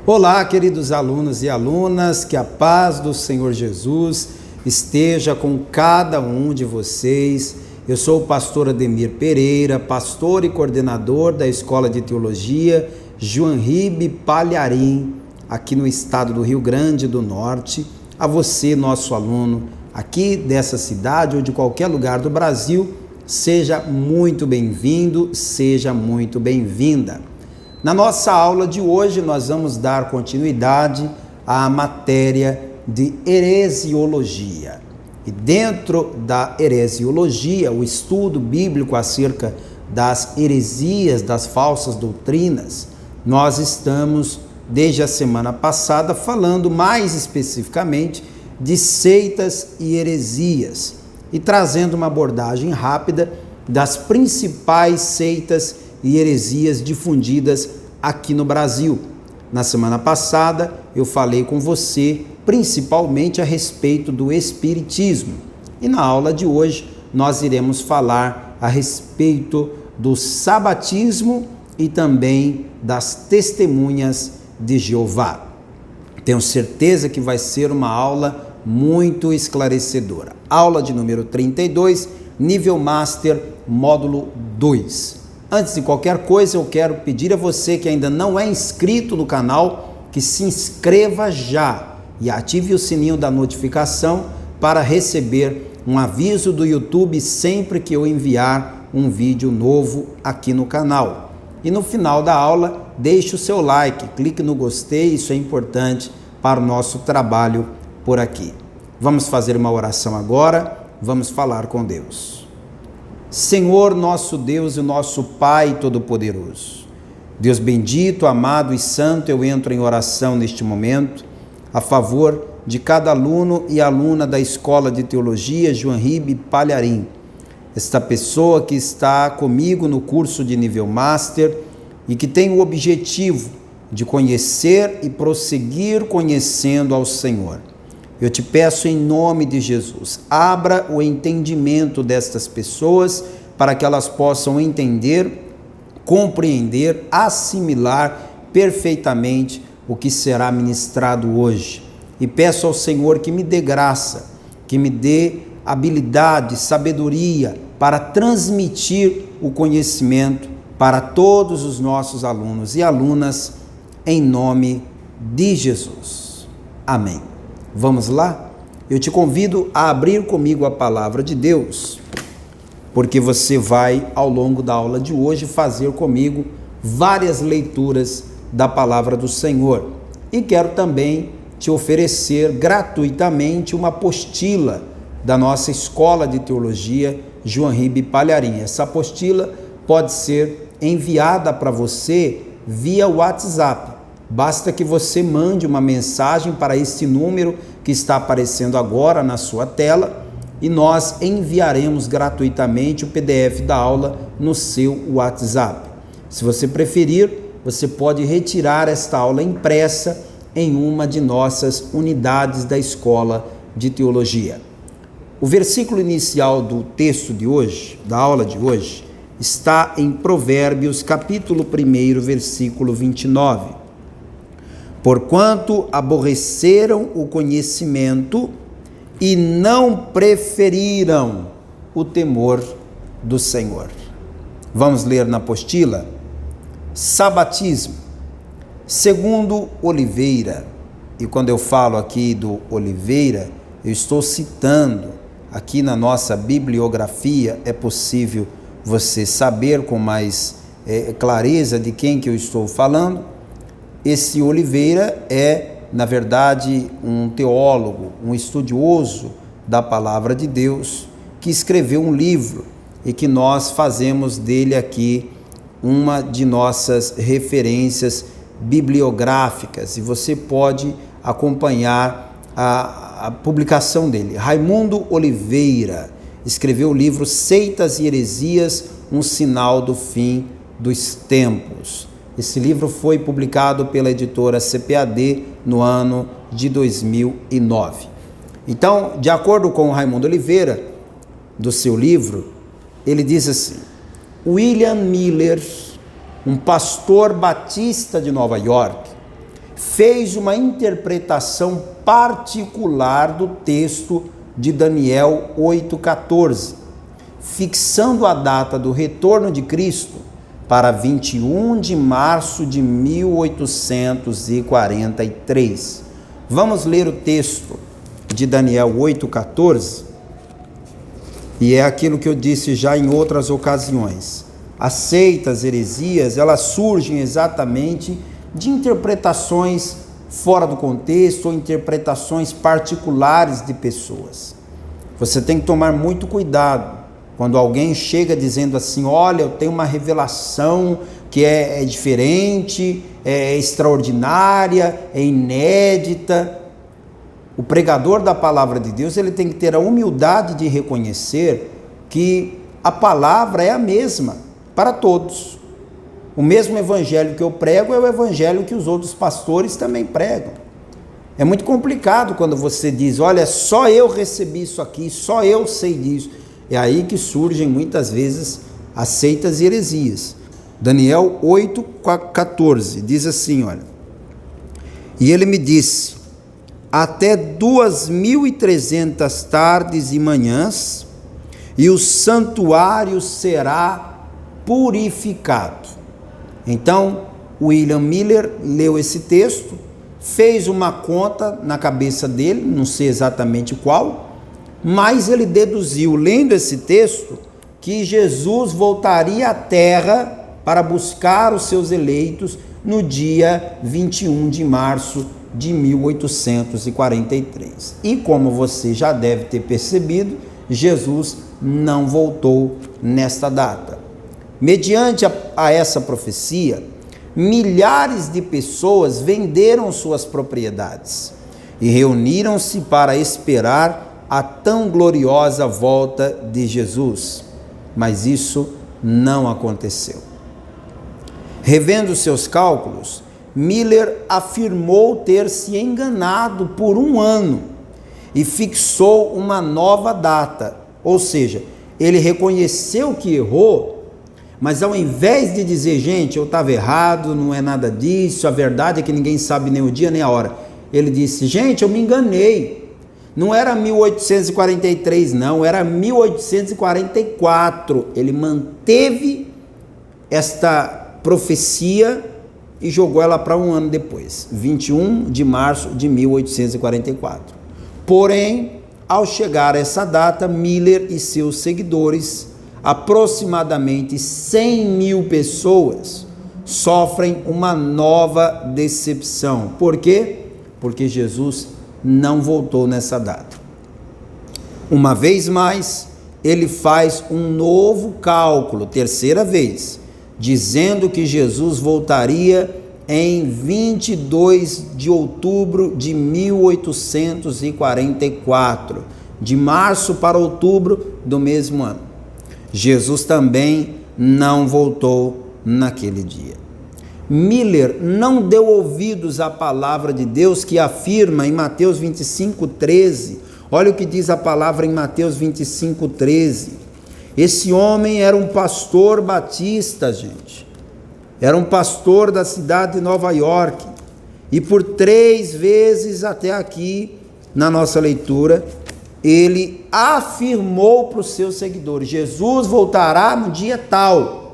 Olá, queridos alunos e alunas, que a paz do Senhor Jesus esteja com cada um de vocês. Eu sou o pastor Ademir Pereira, pastor e coordenador da Escola de Teologia João-Ribe Palharim, aqui no estado do Rio Grande do Norte. A você, nosso aluno, aqui dessa cidade ou de qualquer lugar do Brasil, seja muito bem-vindo, seja muito bem-vinda. Na nossa aula de hoje, nós vamos dar continuidade à matéria de heresiologia. E dentro da heresiologia, o estudo bíblico acerca das heresias, das falsas doutrinas, nós estamos, desde a semana passada, falando mais especificamente de seitas e heresias e trazendo uma abordagem rápida das principais seitas e heresias difundidas aqui no Brasil. Na semana passada eu falei com você principalmente a respeito do espiritismo e na aula de hoje nós iremos falar a respeito do sabatismo e também das testemunhas de Jeová. Tenho certeza que vai ser uma aula muito esclarecedora. Aula de número 32, nível Master, módulo 2. Antes de qualquer coisa, eu quero pedir a você que ainda não é inscrito no canal, que se inscreva já e ative o sininho da notificação para receber um aviso do YouTube sempre que eu enviar um vídeo novo aqui no canal. E no final da aula, deixe o seu like, clique no gostei, isso é importante para o nosso trabalho por aqui. Vamos fazer uma oração agora, vamos falar com Deus. Senhor, nosso Deus e nosso Pai Todo-Poderoso, Deus bendito, amado e santo, eu entro em oração neste momento a favor de cada aluno e aluna da Escola de Teologia João-Ribe Palharim, esta pessoa que está comigo no curso de nível Master e que tem o objetivo de conhecer e prosseguir conhecendo ao Senhor. Eu te peço em nome de Jesus, abra o entendimento destas pessoas para que elas possam entender, compreender, assimilar perfeitamente o que será ministrado hoje. E peço ao Senhor que me dê graça, que me dê habilidade, sabedoria para transmitir o conhecimento para todos os nossos alunos e alunas, em nome de Jesus. Amém. Vamos lá? Eu te convido a abrir comigo a palavra de Deus, porque você vai, ao longo da aula de hoje, fazer comigo várias leituras da palavra do Senhor. E quero também te oferecer gratuitamente uma apostila da nossa Escola de Teologia João-Ribe Palharim. Essa apostila pode ser enviada para você via WhatsApp. Basta que você mande uma mensagem para esse número que está aparecendo agora na sua tela e nós enviaremos gratuitamente o PDF da aula no seu WhatsApp. Se você preferir, você pode retirar esta aula impressa em uma de nossas unidades da Escola de Teologia. O versículo inicial do texto de hoje, da aula de hoje, está em Provérbios, capítulo 1, versículo 29. Porquanto aborreceram o conhecimento e não preferiram o temor do Senhor. Vamos ler na apostila? Sabatismo. Segundo Oliveira, e quando eu falo aqui do Oliveira, eu estou citando aqui na nossa bibliografia, é possível você saber com mais clareza de quem que eu estou falando. Esse Oliveira é, na verdade, um teólogo, um estudioso da palavra de Deus, que escreveu um livro e que nós fazemos dele aqui uma de nossas referências bibliográficas, e você pode acompanhar a publicação dele. Raimundo Oliveira escreveu o livro Seitas e Heresias, um sinal do fim dos tempos. Esse livro foi publicado pela editora CPAD no ano de 2009. Então, de acordo com o Raimundo Oliveira, do seu livro, ele diz assim: William Miller, um pastor batista de Nova York, fez uma interpretação particular do texto de Daniel 8,14, fixando a data do retorno de Cristo para 21 de março de 1843. Vamos ler o texto de Daniel 8,14, e é aquilo que eu disse já em outras ocasiões. As seitas, heresias, elas surgem exatamente de interpretações fora do contexto ou interpretações particulares de pessoas. Você tem que tomar muito cuidado quando alguém chega dizendo assim: olha, eu tenho uma revelação que é diferente, é extraordinária, é inédita. O pregador da palavra de Deus, ele tem que ter a humildade de reconhecer que a palavra é a mesma para todos. O mesmo evangelho que eu prego é o evangelho que os outros pastores também pregam. É muito complicado quando você diz: olha, só eu recebi isso aqui, só eu sei disso. É aí que surgem muitas vezes as seitas e heresias. Daniel 8,14 diz assim, olha: e ele me disse, até 2.300 tardes e manhãs, e o santuário será purificado. Então, William Miller leu esse texto, fez uma conta na cabeça dele, não sei exatamente qual, mas ele deduziu, lendo esse texto, que Jesus voltaria à terra para buscar os seus eleitos no dia 21 de março de 1843. E como você já deve ter percebido, Jesus não voltou nesta data. Mediante a essa profecia, milhares de pessoas venderam suas propriedades e reuniram-se para esperar a tão gloriosa volta de Jesus. Mas isso não aconteceu. Revendo seus cálculos, Miller afirmou ter se enganado por 1 ano e fixou uma nova data. Ou seja, ele reconheceu que errou, mas ao invés de dizer: gente, eu estava errado, não é nada disso, a verdade é que ninguém sabe nem o dia nem a hora, ele disse: gente, eu me enganei, não era 1843 não, era 1844. Ele manteve esta profecia e jogou ela para 1 ano depois, 21 de março de 1844. Porém, ao chegar a essa data, Miller e seus seguidores, aproximadamente 100.000 pessoas, sofrem uma nova decepção. Por quê? Porque Jesus não voltou nessa data. Uma vez mais, ele faz um novo cálculo, terceira vez, dizendo que Jesus voltaria em 22 de outubro de 1844, de março para outubro do mesmo ano. Jesus também não voltou naquele dia. Miller não deu ouvidos à palavra de Deus que afirma em Mateus 25:13, olha o que diz a palavra em Mateus 25:13, esse homem era um pastor batista, gente, era um pastor da cidade de Nova York, e por 3 vezes até aqui, na nossa leitura, ele afirmou para os seus seguidores: Jesus voltará no dia tal.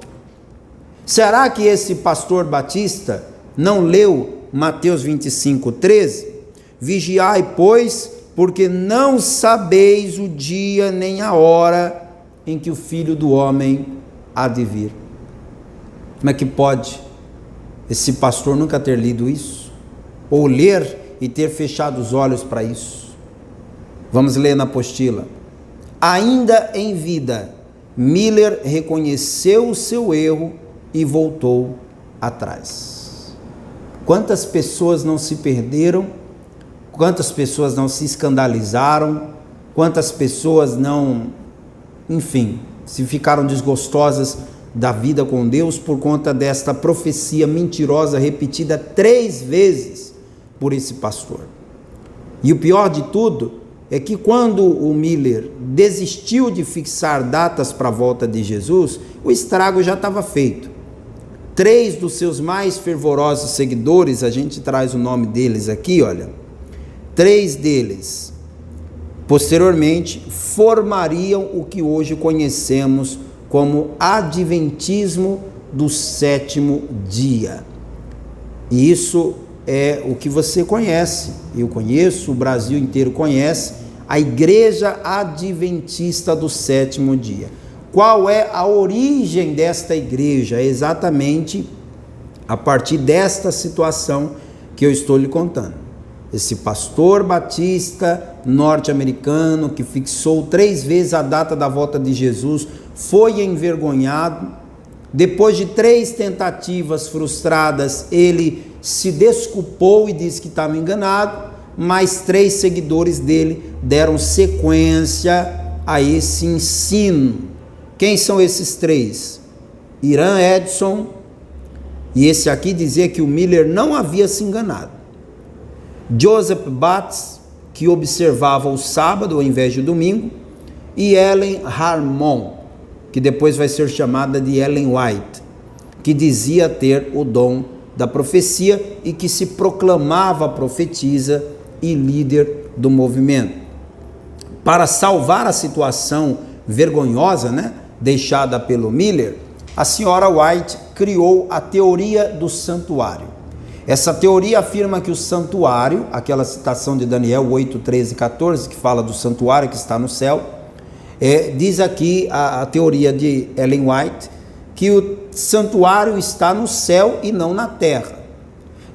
Será que esse pastor batista não leu Mateus 25:13? Vigiai, pois, porque não sabeis o dia nem a hora em que o Filho do Homem há de vir. Como é que pode esse pastor nunca ter lido isso? Ou ler e ter fechado os olhos para isso? Vamos ler na apostila. Ainda em vida, Miller reconheceu o seu erro e voltou atrás. Quantas pessoas não se perderam? Quantas pessoas não se escandalizaram? Quantas pessoas não, enfim, se ficaram desgostosas da vida com Deus por conta desta profecia mentirosa repetida 3 vezes por esse pastor? E o pior de tudo é que quando o Miller desistiu de fixar datas para a volta de Jesus, o estrago já estava feito. 3 dos seus mais fervorosos seguidores, a gente traz o nome deles aqui, olha. 3 deles, posteriormente, formariam o que hoje conhecemos como Adventismo do sétimo dia. E isso é o que você conhece, eu conheço, o Brasil inteiro conhece, a Igreja Adventista do sétimo dia. Qual é a origem desta igreja? É exatamente a partir desta situação que eu estou lhe contando. Esse pastor batista norte-americano que fixou 3 vezes a data da volta de Jesus foi envergonhado. Depois de 3 tentativas frustradas, ele se desculpou e disse que estava enganado, mas 3 seguidores dele deram sequência a esse ensino. Quem são esses 3? Irã Edson, e esse aqui dizia que o Miller não havia se enganado. Joseph Batts, que observava o sábado ao invés de domingo, e Ellen Harmon, que depois vai ser chamada de Ellen White, que dizia ter o dom da profecia e que se proclamava profetisa e líder do movimento. Para salvar a situação vergonhosa, deixada pelo Miller, a senhora White criou a teoria do santuário. Essa teoria afirma que o santuário, aquela citação de Daniel 8, 13 e 14, que fala do santuário que está no céu, diz aqui a teoria de Ellen White, que o santuário está no céu e não na terra.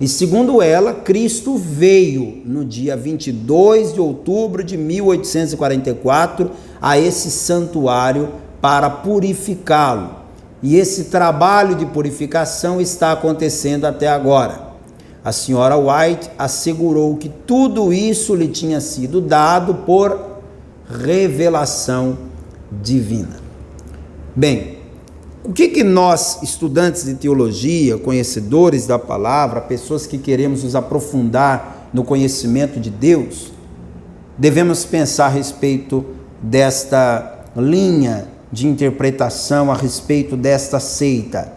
E segundo ela, Cristo veio no dia 22 de outubro de 1844 a esse santuário para purificá-lo. E esse trabalho de purificação está acontecendo até agora. A senhora White assegurou que tudo isso lhe tinha sido dado por revelação divina. Bem, o que nós, estudantes de teologia, conhecedores da palavra, pessoas que queremos nos aprofundar no conhecimento de Deus, devemos pensar a respeito desta linha de interpretação, a respeito desta seita?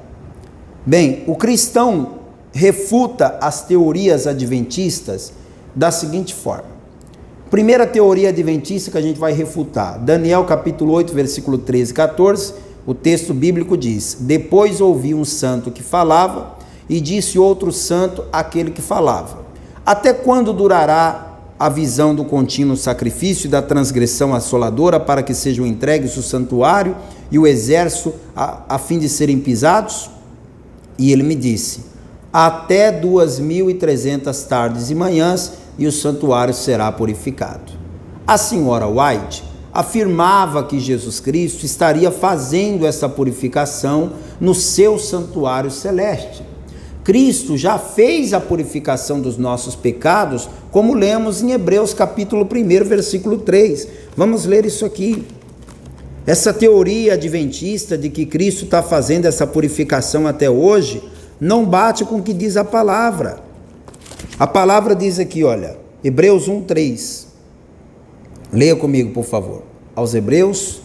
Bem, o cristão refuta as teorias adventistas da seguinte forma. Primeira teoria adventista que a gente vai refutar, Daniel capítulo 8, versículo 13 e 14, o texto bíblico diz: depois ouvi um santo que falava, e disse outro santo àquele que falava: até quando durará a visão do contínuo sacrifício e da transgressão assoladora, para que sejam entregues o santuário e o exército a fim de serem pisados? E ele me disse: até 2.300 tardes e manhãs, e o santuário será purificado. A senhora White afirmava que Jesus Cristo estaria fazendo essa purificação no seu santuário celeste. Cristo já fez a purificação dos nossos pecados, como lemos em Hebreus capítulo 1, versículo 3. Vamos ler isso aqui. Essa teoria adventista de que Cristo está fazendo essa purificação até hoje, não bate com o que diz a palavra. A palavra diz aqui, olha, Hebreus 1, 3. Leia comigo, por favor. Aos Hebreus,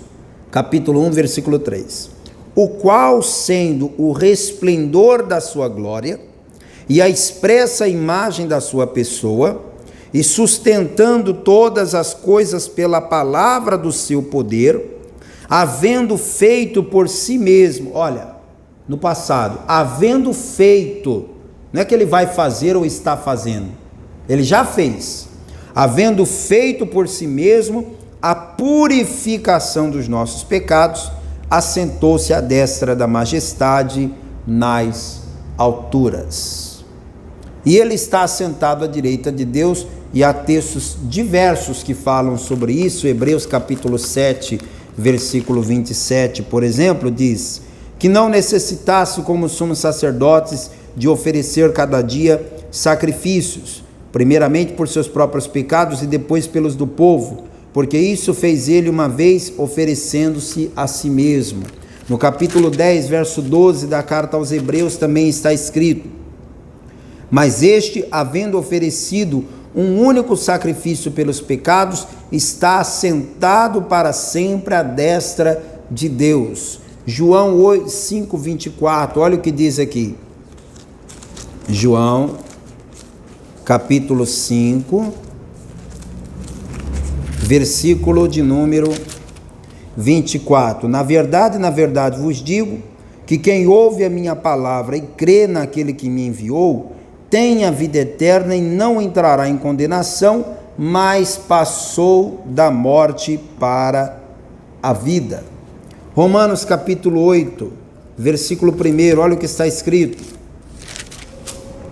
capítulo 1, versículo 3. O qual, sendo o resplendor da sua glória e a expressa imagem da sua pessoa, e sustentando todas as coisas pela palavra do seu poder, havendo feito por si mesmo, olha, no passado, havendo feito, não é que ele vai fazer ou está fazendo, ele já fez, havendo feito por si mesmo a purificação dos nossos pecados, assentou-se à destra da majestade nas alturas. E ele está assentado à direita de Deus, e há textos diversos que falam sobre isso. Hebreus capítulo 7, versículo 27, por exemplo, diz que não necessitasse, como somos sacerdotes, de oferecer cada dia sacrifícios, primeiramente por seus próprios pecados e depois pelos do povo, porque isso fez ele uma vez, oferecendo-se a si mesmo. No capítulo 10, verso 12 da carta aos Hebreus também está escrito: mas este, havendo oferecido um único sacrifício pelos pecados, está assentado para sempre à destra de Deus. João 5:24, olha o que diz aqui. João, capítulo 5, versículo de número 24. Na verdade vos digo que quem ouve a minha palavra e crê naquele que me enviou, tem a vida eterna e não entrará em condenação, mas passou da morte para a vida. Romanos capítulo 8, versículo 1, olha o que está escrito.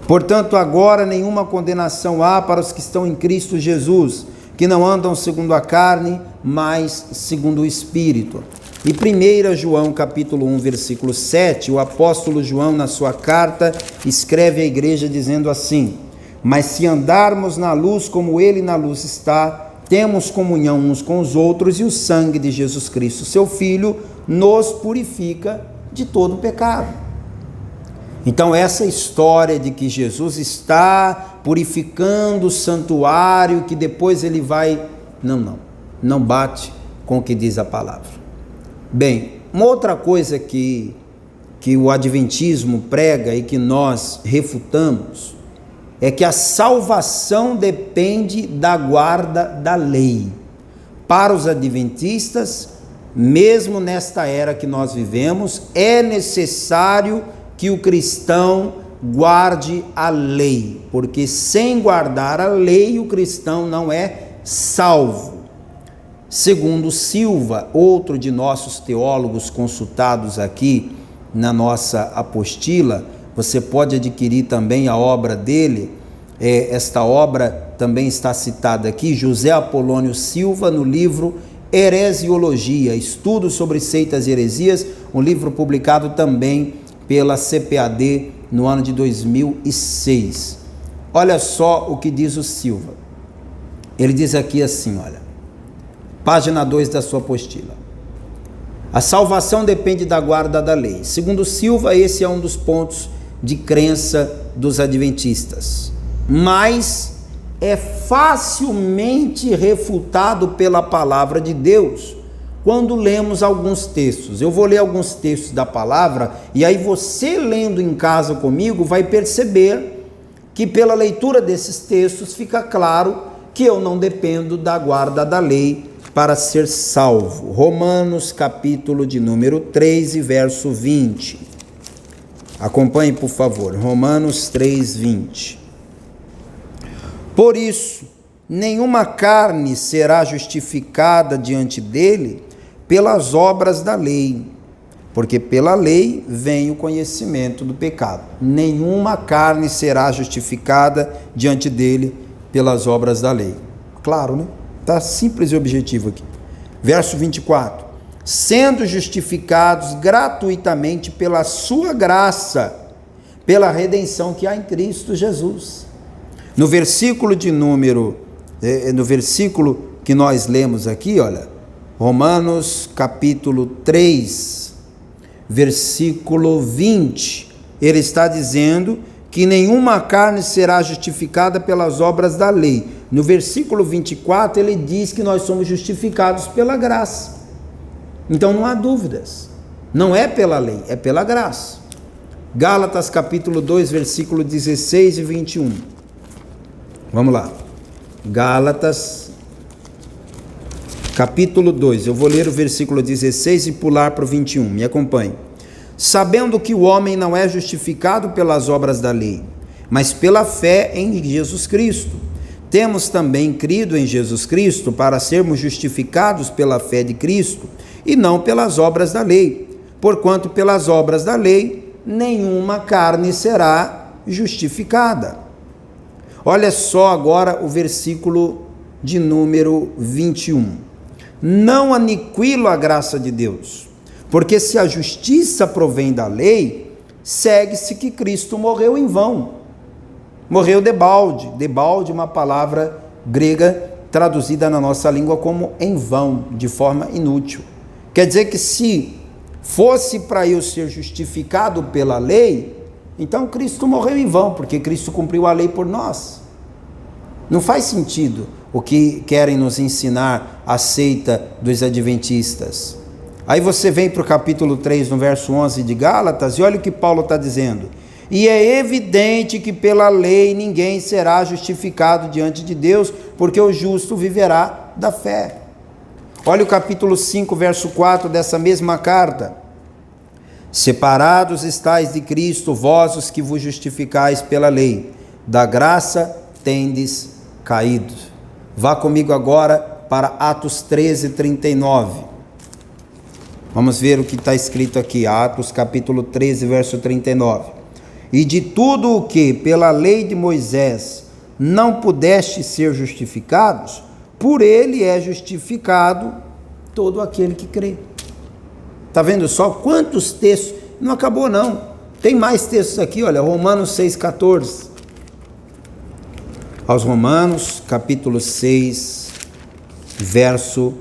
Portanto, agora nenhuma condenação há para os que estão em Cristo Jesus, que não andam segundo a carne, mas segundo o Espírito. E 1 João capítulo 1, versículo 7, o apóstolo João, na sua carta, escreve à igreja dizendo assim: mas se andarmos na luz como ele na luz está, temos comunhão uns com os outros, e o sangue de Jesus Cristo, seu Filho, nos purifica de todo pecado. Então essa história de que Jesus está purificando o santuário, que depois ele vai... Não bate com o que diz a palavra. Bem, uma outra coisa que o adventismo prega e que nós refutamos é que a salvação depende da guarda da lei. Para os adventistas, mesmo nesta era que nós vivemos, é necessário que o cristão guarde a lei, porque sem guardar a lei o cristão não é salvo. Segundo Silva, outro de nossos teólogos consultados aqui na nossa apostila, você pode adquirir também a obra dele, esta obra também está citada aqui, José Apolônio Silva, no livro Heresiologia, Estudos sobre Seitas e Heresias, um livro publicado também pela CPAD no ano de 2006. Olha só o que diz o Silva. Ele diz aqui assim, olha, página 2 da sua apostila. A salvação depende da guarda da lei. Segundo Silva, esse é um dos pontos de crença dos adventistas, mas é facilmente refutado pela palavra de Deus quando lemos alguns textos. Eu vou ler alguns textos da palavra, e aí você lendo em casa comigo vai perceber que pela leitura desses textos fica claro que eu não dependo da guarda da lei para ser salvo. Romanos capítulo de número 3 e verso 20. Acompanhe, por favor. Romanos 3, 20. Por isso, nenhuma carne será justificada diante dele pelas obras da lei, porque pela lei vem o conhecimento do pecado. Nenhuma carne será justificada diante dele pelas obras da lei. Claro, né? Está simples e objetivo aqui. Verso 24. Sendo justificados gratuitamente pela sua graça, pela redenção que há em Cristo Jesus. No versículo que nós lemos aqui, olha, Romanos capítulo 3, versículo 20, ele está dizendo que nenhuma carne será justificada pelas obras da lei. No versículo 24, ele diz que nós somos justificados pela graça. Então não há dúvidas, não é pela lei, é pela graça. Gálatas capítulo 2, versículo 16 e 21. Vamos lá. Gálatas capítulo 2, eu vou ler o versículo 16 e pular para o 21, me acompanhe. Sabendo que o homem não é justificado pelas obras da lei, mas pela fé em Jesus Cristo. Temos também crido em Jesus Cristo para sermos justificados pela fé de Cristo e não pelas obras da lei, porquanto pelas obras da lei nenhuma carne será justificada. Olha só agora o versículo de número 21. Não aniquilo a graça de Deus, porque se a justiça provém da lei, segue-se que Cristo morreu em vão. Morreu debalde. Debalde, uma palavra grega traduzida na nossa língua como em vão, de forma inútil. Quer dizer que se fosse para eu ser justificado pela lei, então Cristo morreu em vão, porque Cristo cumpriu a lei por nós. Não faz sentido o que querem nos ensinar a seita dos adventistas. Aí você vem para o capítulo 3, no verso 11 de Gálatas, e olha o que Paulo está dizendo. E é evidente que pela lei ninguém será justificado diante de Deus, porque o justo viverá da fé. Olha o capítulo 5, verso 4 dessa mesma carta. Separados estáis de Cristo, vós os que vos justificais pela lei, da graça tendes caído. Vá comigo agora para Atos 13, 39. Vamos ver o que está escrito aqui, Atos capítulo 13, verso 39. E de tudo o que pela lei de Moisés não pudeste ser justificados, por ele é justificado todo aquele que crê. Está vendo só quantos textos? Não acabou não, tem mais textos aqui, olha, Romanos 6,14. Aos Romanos, capítulo 6, verso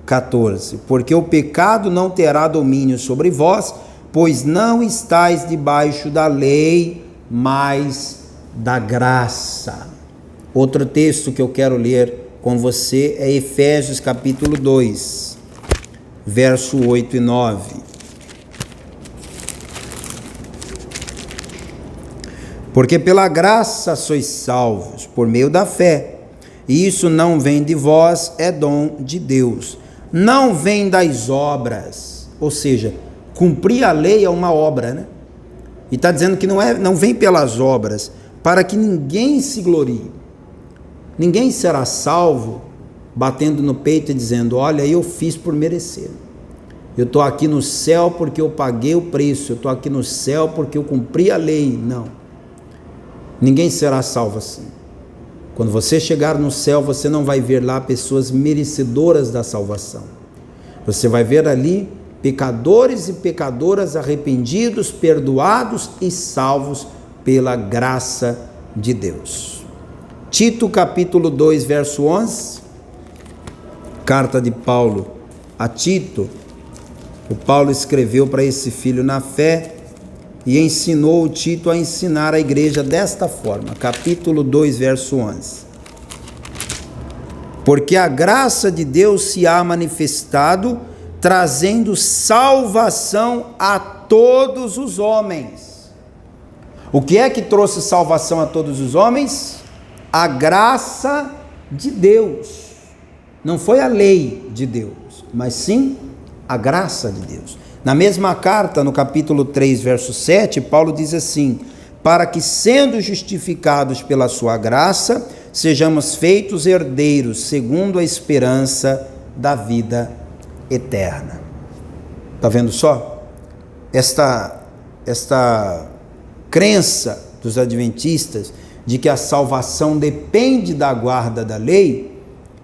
14. Porque o pecado não terá domínio sobre vós, pois não estáis debaixo da lei, mas da graça. Outro texto que eu quero ler com você é Efésios capítulo 2, verso 8 e 9. Porque pela graça sois salvos, por meio da fé, e isso não vem de vós, é dom de Deus. Não vem das obras, ou seja, cumprir a lei é uma obra, né? E está dizendo que não vem pelas obras, para que ninguém se glorie. Ninguém será salvo batendo no peito e dizendo, olha, eu fiz por merecer. Eu estou aqui no céu porque eu paguei o preço, eu estou aqui no céu porque eu cumpri a lei. Não. Ninguém será salvo assim. Quando você chegar no céu, você não vai ver lá pessoas merecedoras da salvação. Você vai ver ali pecadores e pecadoras arrependidos, perdoados e salvos pela graça de Deus. Tito capítulo 2, verso 11, carta de Paulo a Tito. O Paulo escreveu para esse filho na fé e ensinou o Tito a ensinar a igreja desta forma, capítulo 2, verso 11. Porque a graça de Deus se há manifestado, trazendo salvação a todos os homens. O que é que trouxe salvação a todos os homens? A graça de Deus. Não foi a lei de Deus, mas sim a graça de Deus. Na mesma carta, no capítulo 3, verso 7, Paulo diz assim: para que, sendo justificados pela sua graça, sejamos feitos herdeiros, segundo a esperança da vida eterna. Está vendo só? Esta crença dos adventistas de que a salvação depende da guarda da lei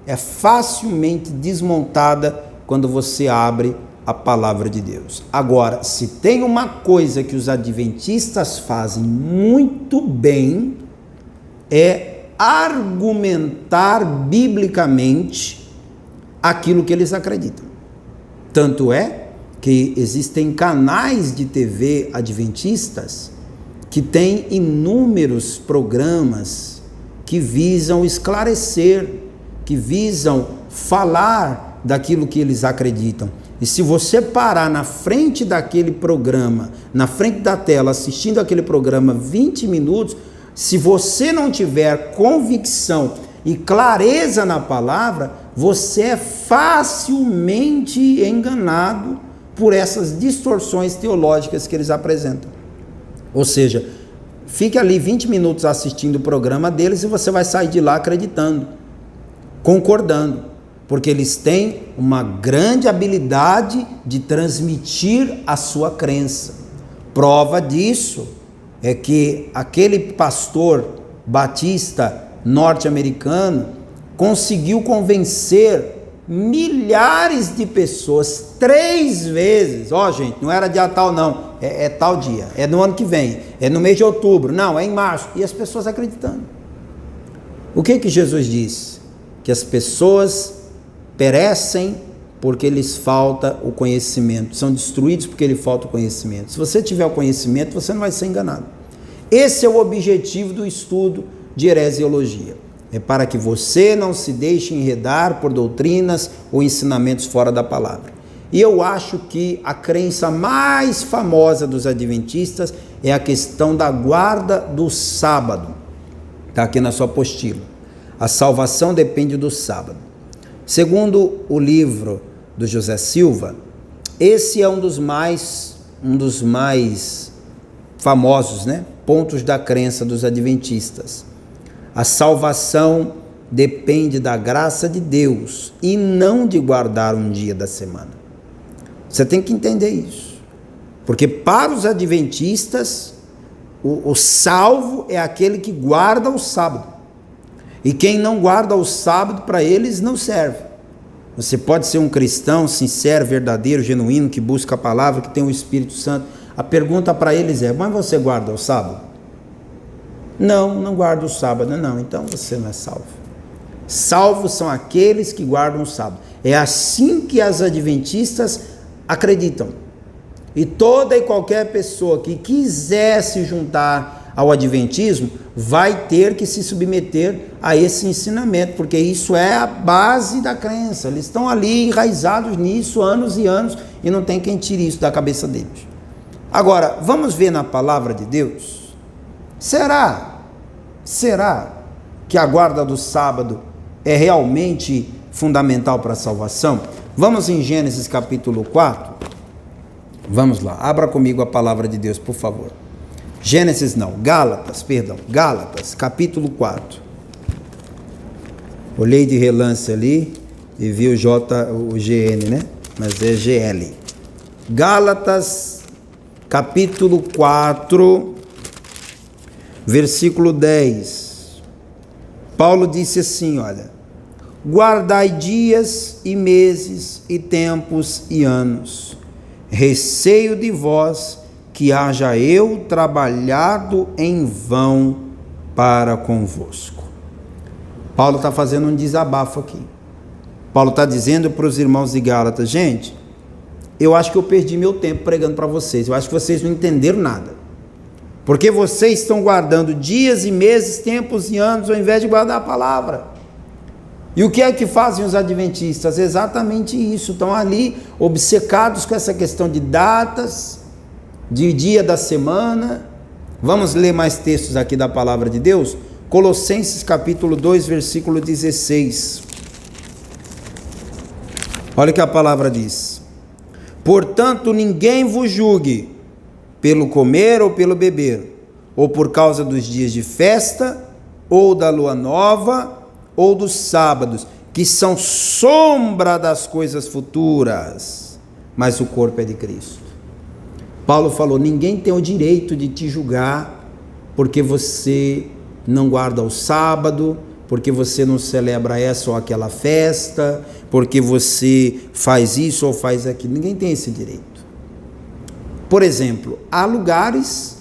é facilmente desmontada quando você abre a palavra de Deus. Agora, se tem uma coisa que os adventistas fazem muito bem, é argumentar biblicamente aquilo que eles acreditam. Tanto é que existem canais de TV adventistas que têm inúmeros programas que visam esclarecer, que visam falar daquilo que eles acreditam. E se você parar na frente daquele programa, na frente da tela, assistindo aquele programa 20 minutos, se você não tiver convicção e clareza na palavra, você é facilmente enganado por essas distorções teológicas que eles apresentam. Ou seja, fique ali 20 minutos assistindo o programa deles e você vai sair de lá acreditando, concordando, porque eles têm uma grande habilidade de transmitir a sua crença. Prova disso é que aquele pastor batista norte-americano conseguiu convencer milhares de pessoas 3 vezes. Ó, gente, não era dia tal não, é tal dia, é no ano que vem, é no mês de outubro, não, é em março. E as pessoas acreditando. O que Jesus disse? Que as pessoas perecem porque lhes falta o conhecimento, são destruídos porque lhes falta o conhecimento. Se você tiver o conhecimento, você não vai ser enganado. Esse é o objetivo do estudo de heresiologia. É para que você não se deixe enredar por doutrinas ou ensinamentos fora da palavra. E eu acho que a crença mais famosa dos adventistas é a questão da guarda do sábado. Está aqui na sua apostila. A salvação depende do sábado. Segundo o livro do José Silva, esse é um dos mais famosos, né? Pontos da crença dos adventistas. A salvação depende da graça de Deus e não de guardar um dia da semana. Você tem que entender isso. Porque para os adventistas, o salvo é aquele que guarda o sábado. E quem não guarda o sábado, para eles não serve. Você pode ser um cristão sincero, verdadeiro, genuíno, que busca a palavra, que tem o Espírito Santo. A pergunta para eles é: mas você guarda o sábado? Não guardo o sábado. Não, então você não é salvo. Salvos são aqueles que guardam o sábado. É assim que as adventistas acreditam. E toda e qualquer pessoa que quiser se juntar ao adventismo vai ter que se submeter a esse ensinamento, porque isso é a base da crença. Eles estão ali enraizados nisso anos e anos e não tem quem tire isso da cabeça deles. Agora, vamos ver na palavra de Deus. Será que a guarda do sábado é realmente fundamental para a salvação? Vamos em Gênesis capítulo 4. Vamos lá, abra comigo a palavra de Deus, por favor. Gálatas, capítulo 4. Olhei de relance ali e vi o GN, né? Mas é GL. Gálatas, capítulo 4, versículo 10. Paulo disse assim, olha: guardai dias e meses e tempos e anos, receio de vós que haja eu trabalhado em vão para convosco. Paulo está fazendo um desabafo aqui. Paulo está dizendo para os irmãos de Gálatas: gente, eu acho que eu perdi meu tempo pregando para vocês, eu acho que vocês não entenderam nada, porque vocês estão guardando dias e meses, tempos e anos, ao invés de guardar a palavra. E o que é que fazem os adventistas? Exatamente isso, estão ali obcecados com essa questão de datas, de dia da semana. Vamos ler mais textos aqui da palavra de Deus? Colossenses capítulo 2, versículo 16. Olha o que a palavra diz: portanto, ninguém vos julgue pelo comer ou pelo beber, ou por causa dos dias de festa, ou da lua nova, ou dos sábados, que são sombra das coisas futuras, mas o corpo é de Cristo. Paulo falou: ninguém tem o direito de te julgar porque você não guarda o sábado, porque você não celebra essa ou aquela festa, porque você faz isso ou faz aquilo. Ninguém tem esse direito. Por exemplo, há lugares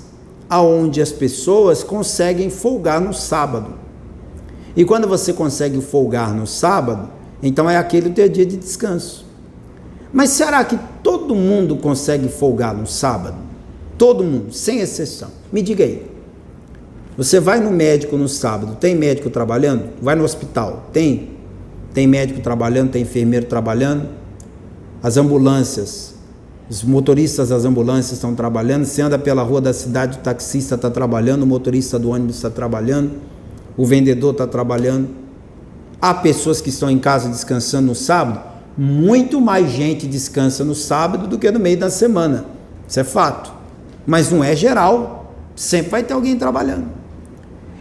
onde as pessoas conseguem folgar no sábado. E quando você consegue folgar no sábado, então é aquele o teu dia de descanso. Mas será que todo mundo consegue folgar no sábado? Todo mundo, sem exceção. Me diga aí. Você vai no médico no sábado, tem médico trabalhando? Vai no hospital, tem? Tem médico trabalhando, tem enfermeiro trabalhando? As ambulâncias, os motoristas das ambulâncias estão trabalhando. Você anda pela rua da cidade, o taxista está trabalhando, o motorista do ônibus está trabalhando, o vendedor está trabalhando. Há pessoas que estão em casa descansando no sábado. Muito mais gente descansa no sábado do que no meio da semana. Isso é fato. Mas não é geral. Sempre vai ter alguém trabalhando.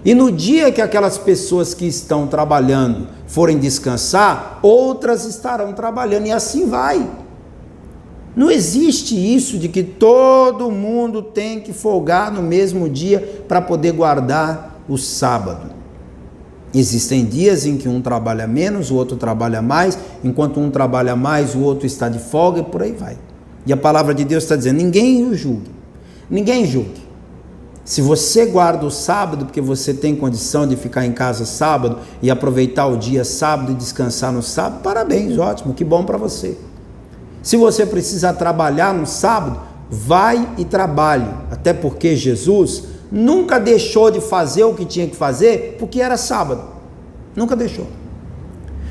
E no dia que aquelas pessoas que estão trabalhando forem descansar, outras estarão trabalhando, e assim vai. Não existe isso de que todo mundo tem que folgar no mesmo dia para poder guardar o sábado. Existem dias em que um trabalha menos, o outro trabalha mais, enquanto um trabalha mais, o outro está de folga, e por aí vai. E a palavra de Deus está dizendo: ninguém o julgue, ninguém julgue. Se você guarda o sábado porque você tem condição de ficar em casa sábado e aproveitar o dia sábado e descansar no sábado, parabéns, ótimo, que bom para você. Se você precisa trabalhar no sábado, vai e trabalhe, até porque Jesus nunca deixou de fazer o que tinha que fazer porque era sábado, nunca deixou.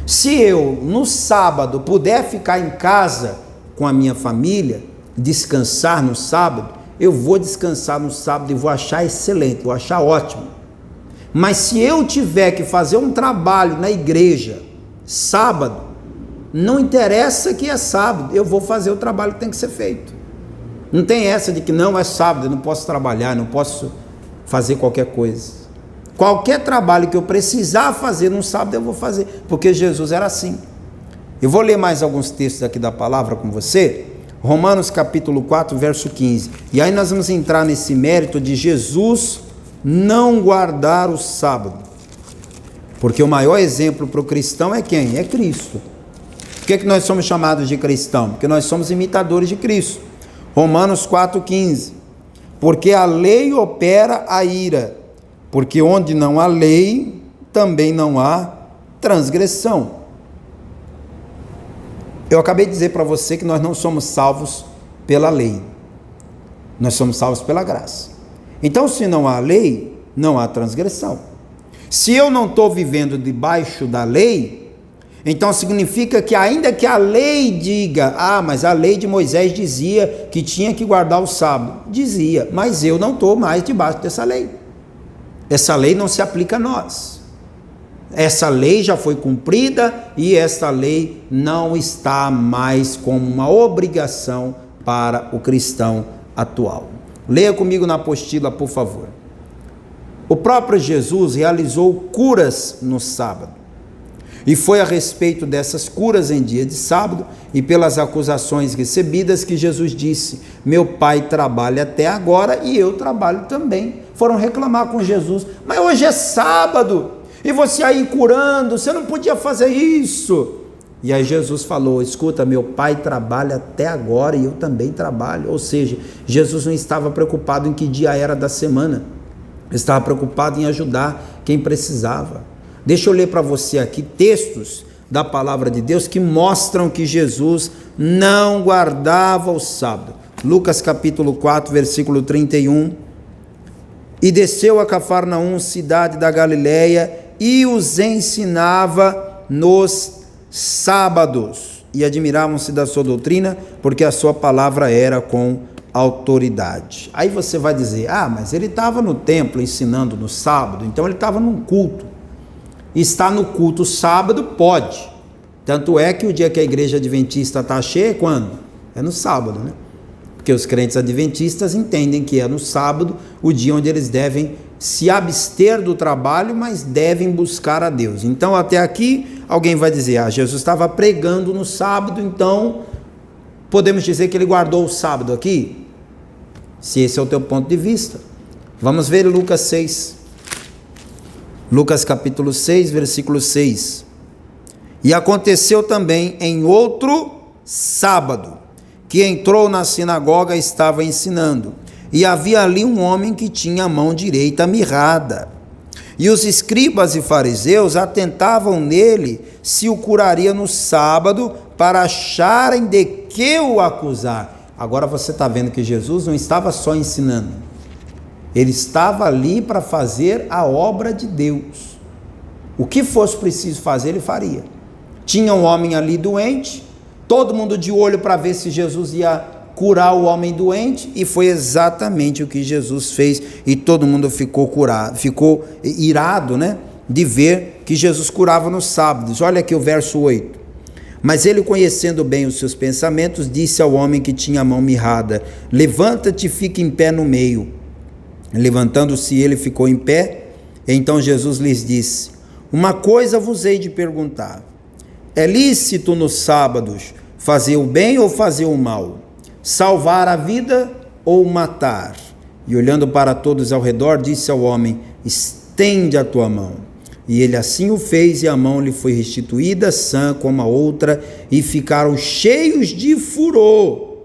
Se eu no sábado puder ficar em casa com a minha família, descansar no sábado, eu vou descansar no sábado e vou achar excelente, vou achar ótimo. Mas se eu tiver que fazer um trabalho na igreja, sábado, não interessa que é sábado, eu vou fazer o trabalho que tem que ser feito. Não tem essa de que não é sábado, eu não posso trabalhar, não posso fazer qualquer coisa. Qualquer trabalho que eu precisar fazer no sábado, eu vou fazer, porque Jesus era assim. Eu vou ler mais alguns textos aqui da palavra com você. Romanos capítulo 4, verso 15. E aí nós vamos entrar nesse mérito de Jesus não guardar o sábado. Porque o maior exemplo para o cristão é quem? É Cristo. Por que nós somos chamados de cristão? Porque nós somos imitadores de Cristo. Romanos 4, 15. Porque a lei opera a ira, porque onde não há lei, também não há transgressão. Eu acabei de dizer para você que nós não somos salvos pela lei, nós somos salvos pela graça. Então, se não há lei, não há transgressão. Se eu não estou vivendo debaixo da lei, então significa que ainda que a lei diga, mas a lei de Moisés dizia que tinha que guardar o sábado, dizia, mas eu não estou mais debaixo dessa lei. Essa lei não se aplica a nós. Essa lei já foi cumprida e essa lei não está mais como uma obrigação para o cristão atual. Leia comigo na apostila, por favor. O próprio Jesus realizou curas no sábado. E foi a respeito dessas curas em dia de sábado e pelas acusações recebidas que Jesus disse: meu pai trabalha até agora e eu trabalho também. Foram reclamar com Jesus: mas hoje é sábado e você aí curando, você não podia fazer isso. E aí Jesus falou: escuta, meu pai trabalha até agora e eu também trabalho. Ou seja, Jesus não estava preocupado em que dia era da semana, estava preocupado em ajudar quem precisava. Deixa eu ler para você aqui textos da palavra de Deus que mostram que Jesus não guardava o sábado. Lucas capítulo 4, versículo 31. E desceu a Cafarnaum, cidade da Galileia, e os ensinava nos sábados. E admiravam-se da sua doutrina, porque a sua palavra era com autoridade. Aí você vai dizer: mas ele estava no templo ensinando no sábado, então ele estava num culto. Está no culto sábado, pode. Tanto é que o dia que a igreja adventista está cheia, é quando? É no sábado, né? Porque os crentes adventistas entendem que é no sábado o dia onde eles devem se abster do trabalho, mas devem buscar a Deus. Então, até aqui, alguém vai dizer: Jesus estava pregando no sábado, então podemos dizer que ele guardou o sábado aqui? Se esse é o teu ponto de vista. Vamos ver Lucas 6. Lucas capítulo 6, versículo 6. E aconteceu também em outro sábado, que entrou na sinagoga e estava ensinando. E havia ali um homem que tinha a mão direita mirrada. E os escribas e fariseus atentavam nele se o curaria no sábado, para acharem de que o acusar. Agora você está vendo que Jesus não estava só ensinando. Ele estava ali para fazer a obra de Deus. O que fosse preciso fazer, ele faria. Tinha um homem ali doente, todo mundo de olho para ver se Jesus ia curar o homem doente, e foi exatamente o que Jesus fez, e todo mundo ficou curado, ficou irado, né, de ver que Jesus curava nos sábados. Olha aqui o verso 8. Mas ele, conhecendo bem os seus pensamentos, disse ao homem que tinha a mão mirrada: levanta-te e fica em pé no meio. Levantando-se ele, ficou em pé. Então Jesus lhes disse: uma coisa vos hei de perguntar: é lícito nos sábados fazer o bem ou fazer o mal? Salvar a vida ou matar? E olhando para todos ao redor, disse ao homem: estende a tua mão. E ele assim o fez, e a mão lhe foi restituída, sã como a outra, e ficaram cheios de furor.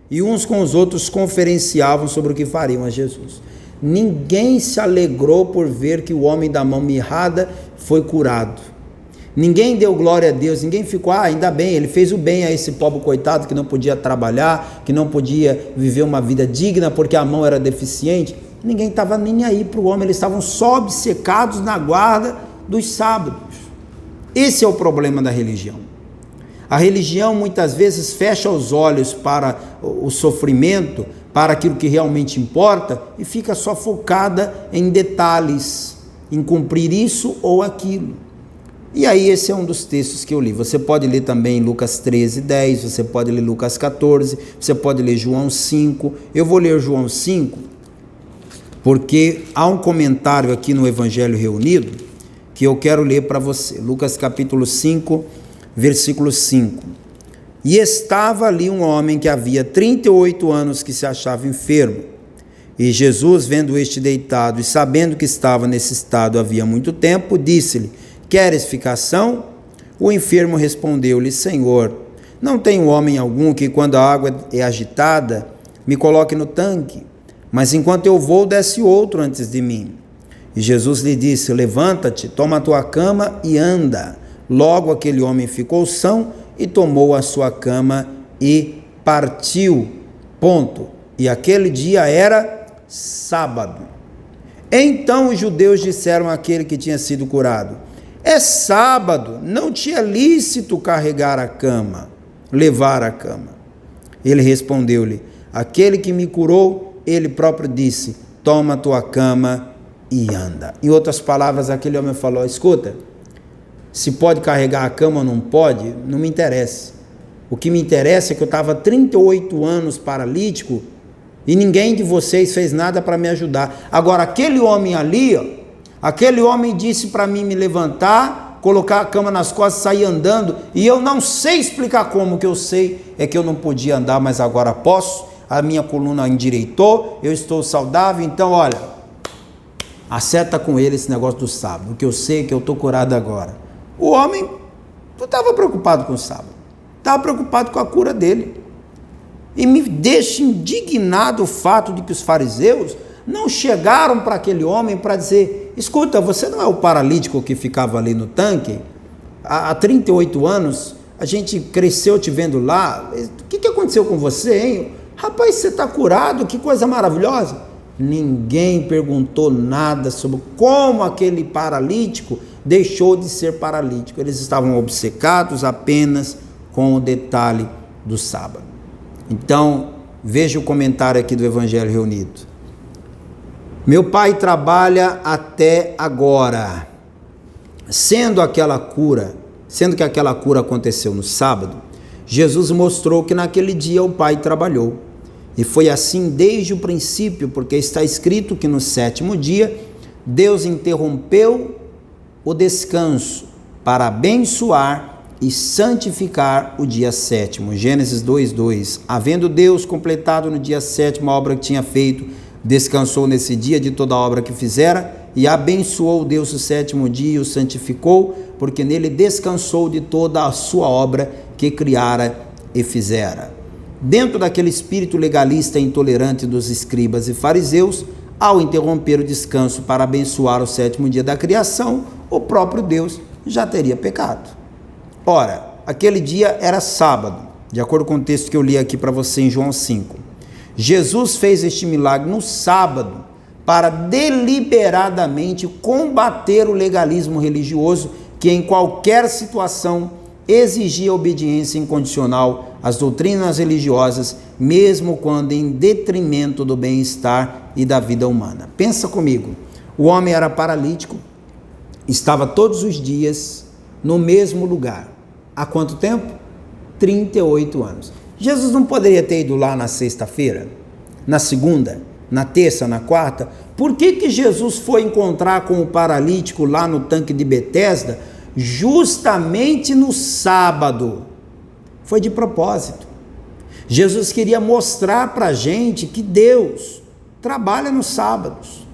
E uns com os outros conferenciavam sobre o que fariam a Jesus. Ninguém se alegrou por ver que o homem da mão mirrada foi curado. Ninguém deu glória a Deus, ninguém ficou: ainda bem, ele fez o bem a esse pobre coitado que não podia trabalhar, que não podia viver uma vida digna porque a mão era deficiente. Ninguém estava nem aí para o homem, eles estavam só obcecados na guarda dos sábados. Esse é o problema da religião. A religião muitas vezes fecha os olhos para o sofrimento, para aquilo que realmente importa, e fica só focada em detalhes, em cumprir isso ou aquilo. E aí esse é um dos textos que eu li. Você pode ler também Lucas 13, 10, você pode ler Lucas 14, você pode ler João 5. Eu vou ler João 5, porque há um comentário aqui no Evangelho Reunido que eu quero ler para você. Lucas capítulo 5, versículo 5. E estava ali um homem que havia 38 anos que se achava enfermo. E Jesus, vendo este deitado e sabendo que estava nesse estado havia muito tempo, disse-lhe: queres ficar são? O enfermo respondeu-lhe: Senhor, não tenho homem algum que, quando a água é agitada, me coloque no tanque, mas enquanto eu vou, desce outro antes de mim. E Jesus lhe disse: levanta-te, toma a tua cama e anda. Logo aquele homem ficou são e tomou a sua cama e partiu. Ponto. E aquele dia era sábado. Então os judeus disseram àquele que tinha sido curado: é sábado, não te é lícito carregar a cama, levar a cama. Ele respondeu-lhe: aquele que me curou, ele próprio disse: toma a tua cama e anda. Em outras palavras, aquele homem falou: escuta, se pode carregar a cama ou não pode, não me interessa. O que me interessa é que eu estava 38 anos paralítico e ninguém de vocês fez nada para me ajudar. Agora, aquele homem ali, ó, aquele homem disse para mim me levantar, colocar a cama nas costas, sair andando, e eu não sei explicar como. O que eu sei é que eu não podia andar, mas agora posso. A minha coluna endireitou, eu estou saudável. Então, olha, acerta com ele esse negócio do sábado. O que eu sei é que eu estou curado agora. O homem não estava preocupado com o sábado, estava preocupado com a cura dele. E me deixa indignado o fato de que os fariseus não chegaram para aquele homem para dizer: escuta, você não é o paralítico que ficava ali no tanque? Há 38 anos, a gente cresceu te vendo lá, o que aconteceu com você, hein? Rapaz, você está curado, que coisa maravilhosa. Ninguém perguntou nada sobre como aquele paralítico deixou de ser paralítico. Eles estavam obcecados apenas com o detalhe do sábado. Então, veja o comentário aqui do Evangelho Reunido. Meu pai trabalha até agora. Sendo que aquela cura aconteceu no sábado, Jesus mostrou que naquele dia o pai trabalhou. E foi assim desde o princípio, porque está escrito que no sétimo dia Deus interrompeu o descanso para abençoar e santificar o dia sétimo. Gênesis 2:2. Havendo Deus completado no dia sétimo a obra que tinha feito, descansou nesse dia de toda a obra que fizera, e abençoou Deus o sétimo dia e o santificou, porque nele descansou de toda a sua obra que criara e fizera. Dentro daquele espírito legalista e intolerante dos escribas e fariseus, ao interromper o descanso para abençoar o sétimo dia da criação, o próprio Deus já teria pecado. Ora, aquele dia era sábado, de acordo com o texto que eu li aqui para você em João 5. Jesus fez este milagre no sábado para deliberadamente combater o legalismo religioso que em qualquer situação exigia obediência incondicional às doutrinas religiosas, mesmo quando em detrimento do bem-estar e da vida humana. Pensa comigo, o homem era paralítico, estava todos os dias no mesmo lugar. Há quanto tempo? 38 anos. Jesus não poderia ter ido lá na sexta-feira, na segunda, na terça, na quarta? Por que Jesus foi encontrar com o paralítico lá no tanque de Betesda justamente no sábado? Foi de propósito. Jesus queria mostrar para a gente que Deus trabalha nos sábados,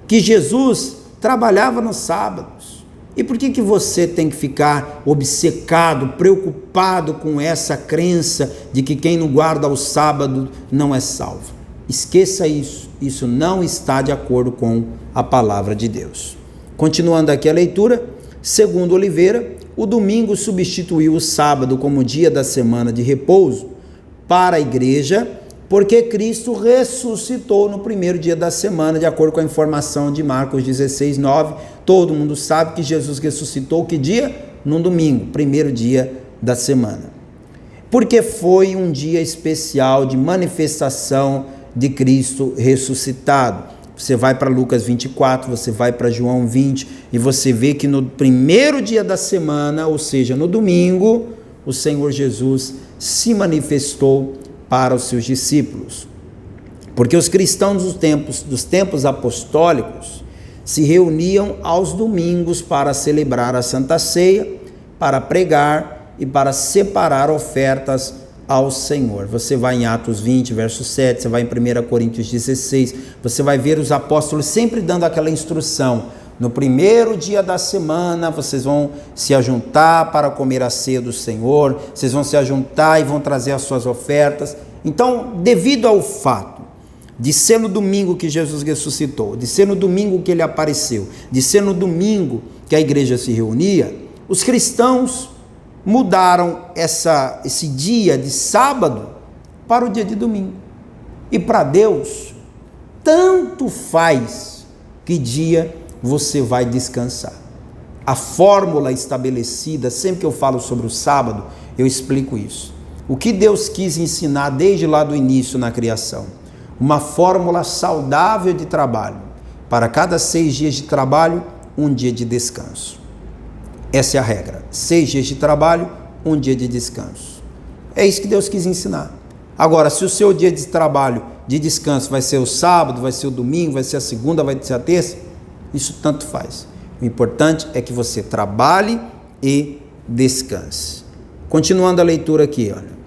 que Jesus trabalhava nos sábados. E por que você tem que ficar obcecado, preocupado com essa crença de que quem não guarda o sábado não é salvo? Esqueça isso, isso não está de acordo com a palavra de Deus. Continuando aqui a leitura, segundo Oliveira, o domingo substituiu o sábado como dia da semana de repouso para a igreja, porque Cristo ressuscitou no primeiro dia da semana, de acordo com a informação de Marcos 16:9. Todo mundo sabe que Jesus ressuscitou que dia? No domingo, primeiro dia da semana. Porque foi um dia especial de manifestação de Cristo ressuscitado. Você vai para Lucas 24, você vai para João 20, e você vê que no primeiro dia da semana, ou seja, no domingo, o Senhor Jesus se manifestou para os seus discípulos. Porque os cristãos dos tempos apostólicos se reuniam aos domingos para celebrar a Santa Ceia, para pregar e para separar ofertas ao Senhor. Você vai em Atos 20, verso 7, você vai em 1 Coríntios 16, você vai ver os apóstolos sempre dando aquela instrução: no primeiro dia da semana vocês vão se ajuntar para comer a ceia do Senhor, vocês vão se ajuntar e vão trazer as suas ofertas. Então, devido ao fato de ser no domingo que Jesus ressuscitou, de ser no domingo que ele apareceu, de ser no domingo que a igreja se reunia, os cristãos mudaram esse dia de sábado para o dia de domingo. E para Deus, tanto faz que dia você vai descansar. A fórmula estabelecida, sempre que eu falo sobre o sábado, eu explico isso. O que Deus quis ensinar desde lá do início na criação? Uma fórmula saudável de trabalho. Para cada 6 dias de trabalho, um dia de descanso. Essa é a regra. 6 dias de trabalho, um dia de descanso. É isso que Deus quis ensinar. Agora, se o seu dia de trabalho, de descanso, vai ser o sábado, vai ser o domingo, vai ser a segunda, vai ser a terça, isso tanto faz. O importante é que você trabalhe e descanse. Continuando a leitura aqui, olha.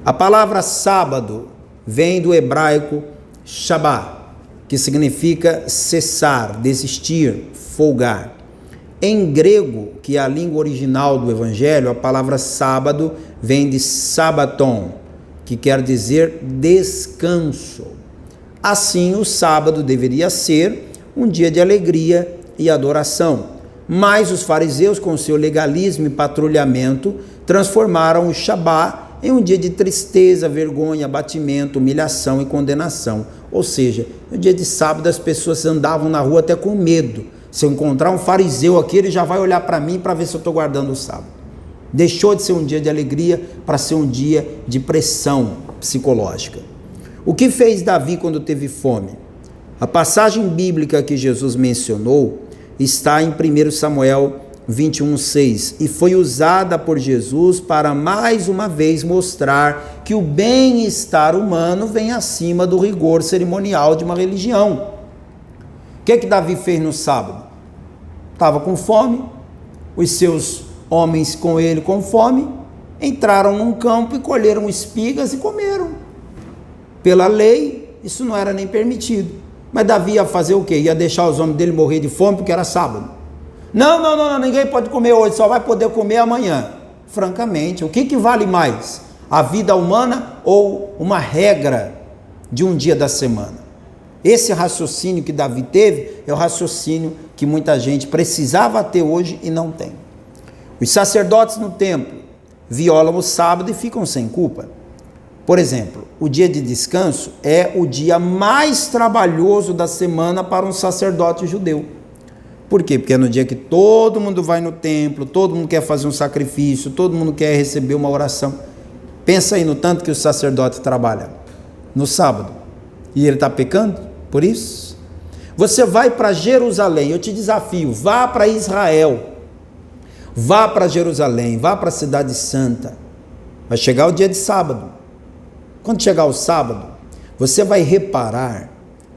A palavra sábado vem do hebraico Shabá, que significa cessar, desistir, folgar. Em grego, que é a língua original do Evangelho, a palavra sábado vem de sabaton, que quer dizer descanso. Assim, o sábado deveria ser um dia de alegria e adoração. Mas os fariseus, com seu legalismo e patrulhamento, transformaram o Shabá em um dia de tristeza, vergonha, abatimento, humilhação e condenação. Ou seja, no dia de sábado as pessoas andavam na rua até com medo. Se eu encontrar um fariseu aqui, ele já vai olhar para mim para ver se eu estou guardando o sábado. Deixou de ser um dia de alegria para ser um dia de pressão psicológica. O que fez Davi quando teve fome? A passagem bíblica que Jesus mencionou está em 1 Samuel 21:6 e foi usada por Jesus para mais uma vez mostrar que o bem-estar humano vem acima do rigor cerimonial de uma religião. O que Davi fez no sábado? Estava com fome, os seus homens com ele com fome, entraram num campo e colheram espigas e comeram. Pela lei, isso não era nem permitido. Mas Davi ia fazer o quê? Ia deixar os homens dele morrer de fome porque era sábado. Não, ninguém pode comer hoje, só vai poder comer amanhã. Francamente, o que vale mais? A vida humana ou uma regra de um dia da semana? Esse raciocínio que Davi teve é o raciocínio que muita gente precisava ter hoje e não tem. Os sacerdotes no templo violam o sábado e ficam sem culpa. Por exemplo, o dia de descanso é o dia mais trabalhoso da semana para um sacerdote judeu. Por quê? Porque é no dia que todo mundo vai no templo, todo mundo quer fazer um sacrifício, todo mundo quer receber uma oração. Pensa aí no tanto que o sacerdote trabalha no sábado. E ele está pecando por isso? Você vai para Jerusalém, eu te desafio, vá para Israel, vá para Jerusalém, vá para a cidade santa. Vai chegar o dia de sábado. Quando chegar o sábado, você vai reparar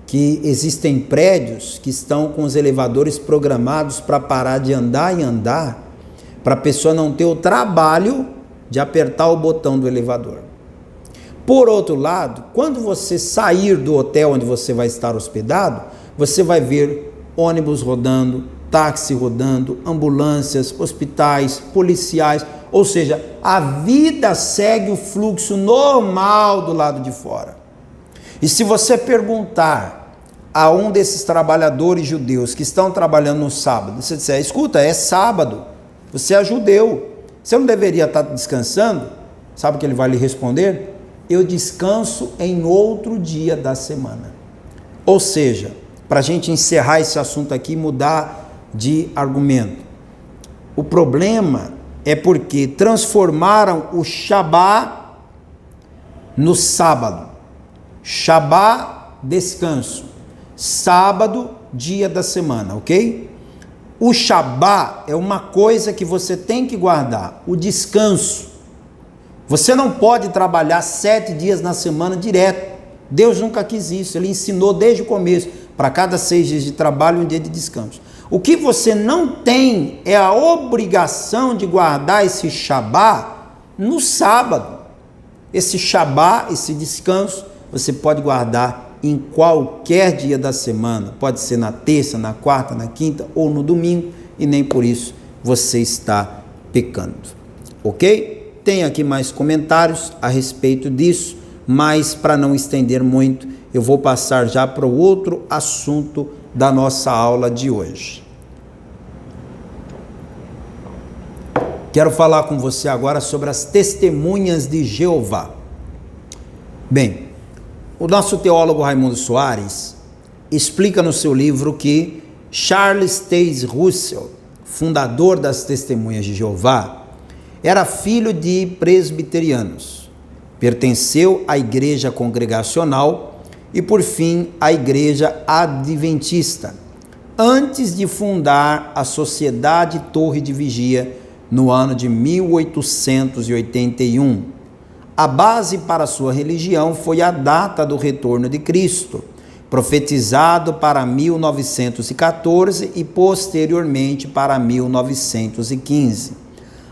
que existem prédios que estão com os elevadores programados para parar de andar e andar, para a pessoa não ter o trabalho de apertar o botão do elevador. Por outro lado, quando você sair do hotel onde você vai estar hospedado, você vai ver ônibus rodando, táxi rodando, ambulâncias, hospitais, policiais, ou seja, a vida segue o fluxo normal do lado de fora. E se você perguntar a um desses trabalhadores judeus que estão trabalhando no sábado, você disser, escuta, é sábado, você é judeu, você não deveria estar descansando? Sabe o que ele vai lhe responder? Eu descanso em outro dia da semana. Ou seja, para a gente encerrar esse assunto aqui, mudar de argumento. O problema é porque transformaram o Shabá no sábado. Shabá, descanso. Sábado, dia da semana, ok? O Shabá é uma coisa que você tem que guardar, o descanso. Você não pode trabalhar 7 dias na semana direto. Deus nunca quis isso, Ele ensinou desde o começo, para cada 6 dias de trabalho, um dia de descanso. O que você não tem é a obrigação de guardar esse Shabá no sábado. Esse Shabá, esse descanso, você pode guardar em qualquer dia da semana. Pode ser na terça, na quarta, na quinta ou no domingo, e nem por isso você está pecando. Ok? Tem aqui mais comentários a respeito disso, mas para não estender muito, eu vou passar já para o outro assunto da nossa aula de hoje. Quero falar com você agora sobre as testemunhas de Jeová. Bem, o nosso teólogo Raimundo Soares explica no seu livro que Charles Taze Russell, fundador das Testemunhas de Jeová, era filho de presbiterianos, pertenceu à igreja congregacional e, por fim, à igreja adventista, antes de fundar a Sociedade Torre de Vigia no ano de 1881. A base para sua religião foi a data do retorno de Cristo, profetizado para 1914 e posteriormente para 1915.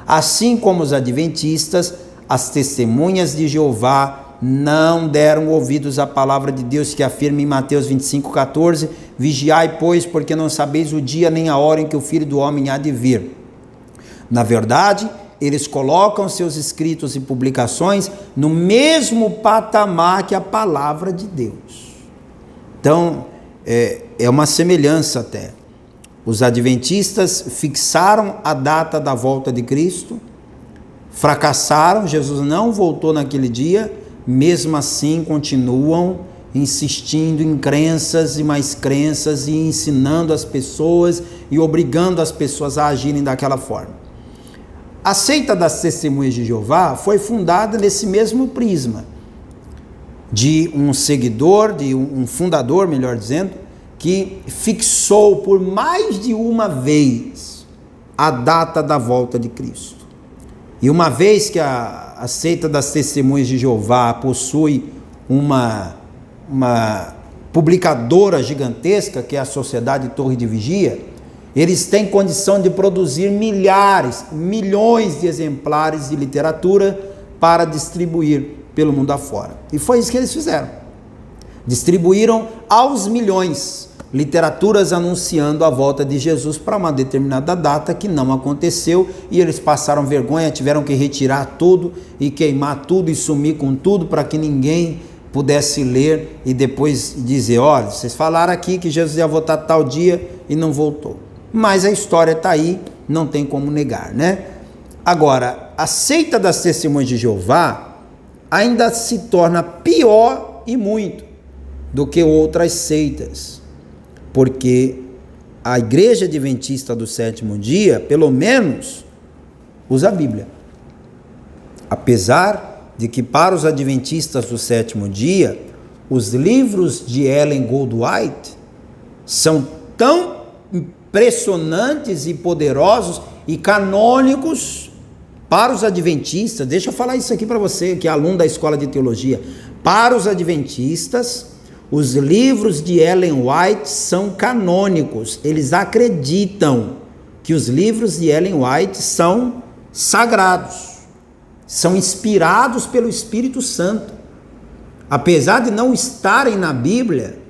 Assim como os adventistas, as testemunhas de Jeová não deram ouvidos à palavra de Deus que afirma em Mateus 25:14: vigiai, pois, porque não sabeis o dia nem a hora em que o Filho do Homem há de vir. Na verdade, eles colocam seus escritos e publicações no mesmo patamar que a palavra de Deus. Então, é uma semelhança até. Os adventistas fixaram a data da volta de Cristo, fracassaram, Jesus não voltou naquele dia, mesmo assim continuam insistindo em crenças e mais crenças e ensinando as pessoas e obrigando as pessoas a agirem daquela forma. A seita das Testemunhas de Jeová foi fundada nesse mesmo prisma, de um seguidor, de um fundador, melhor dizendo, que fixou por mais de uma vez a data da volta de Cristo. E uma vez que a seita das Testemunhas de Jeová possui uma publicadora gigantesca, que é a Sociedade Torre de Vigia, eles têm condição de produzir milhões de exemplares de literatura para distribuir pelo mundo afora. E foi isso que eles fizeram. Distribuíram aos milhões literaturas anunciando a volta de Jesus para uma determinada data que não aconteceu, e eles passaram vergonha, tiveram que retirar tudo e queimar tudo e sumir com tudo para que ninguém pudesse ler e depois dizer: olha, vocês falaram aqui que Jesus ia voltar tal dia e não voltou. Mas a história está aí, não tem como negar, né? Agora, a seita das Testemunhas de Jeová ainda se torna pior e muito do que outras seitas, porque a Igreja Adventista do Sétimo Dia, pelo menos, usa a Bíblia. Apesar de que para os Adventistas do Sétimo Dia, os livros de Ellen Goldwhite são tão impressionantes e poderosos e canônicos para os adventistas. Deixa eu falar isso aqui para você, que é aluno da escola de teologia. Para os adventistas, os livros de Ellen White são canônicos. Eles acreditam que os livros de Ellen White são sagrados, são inspirados pelo Espírito Santo. Apesar de não estarem na Bíblia,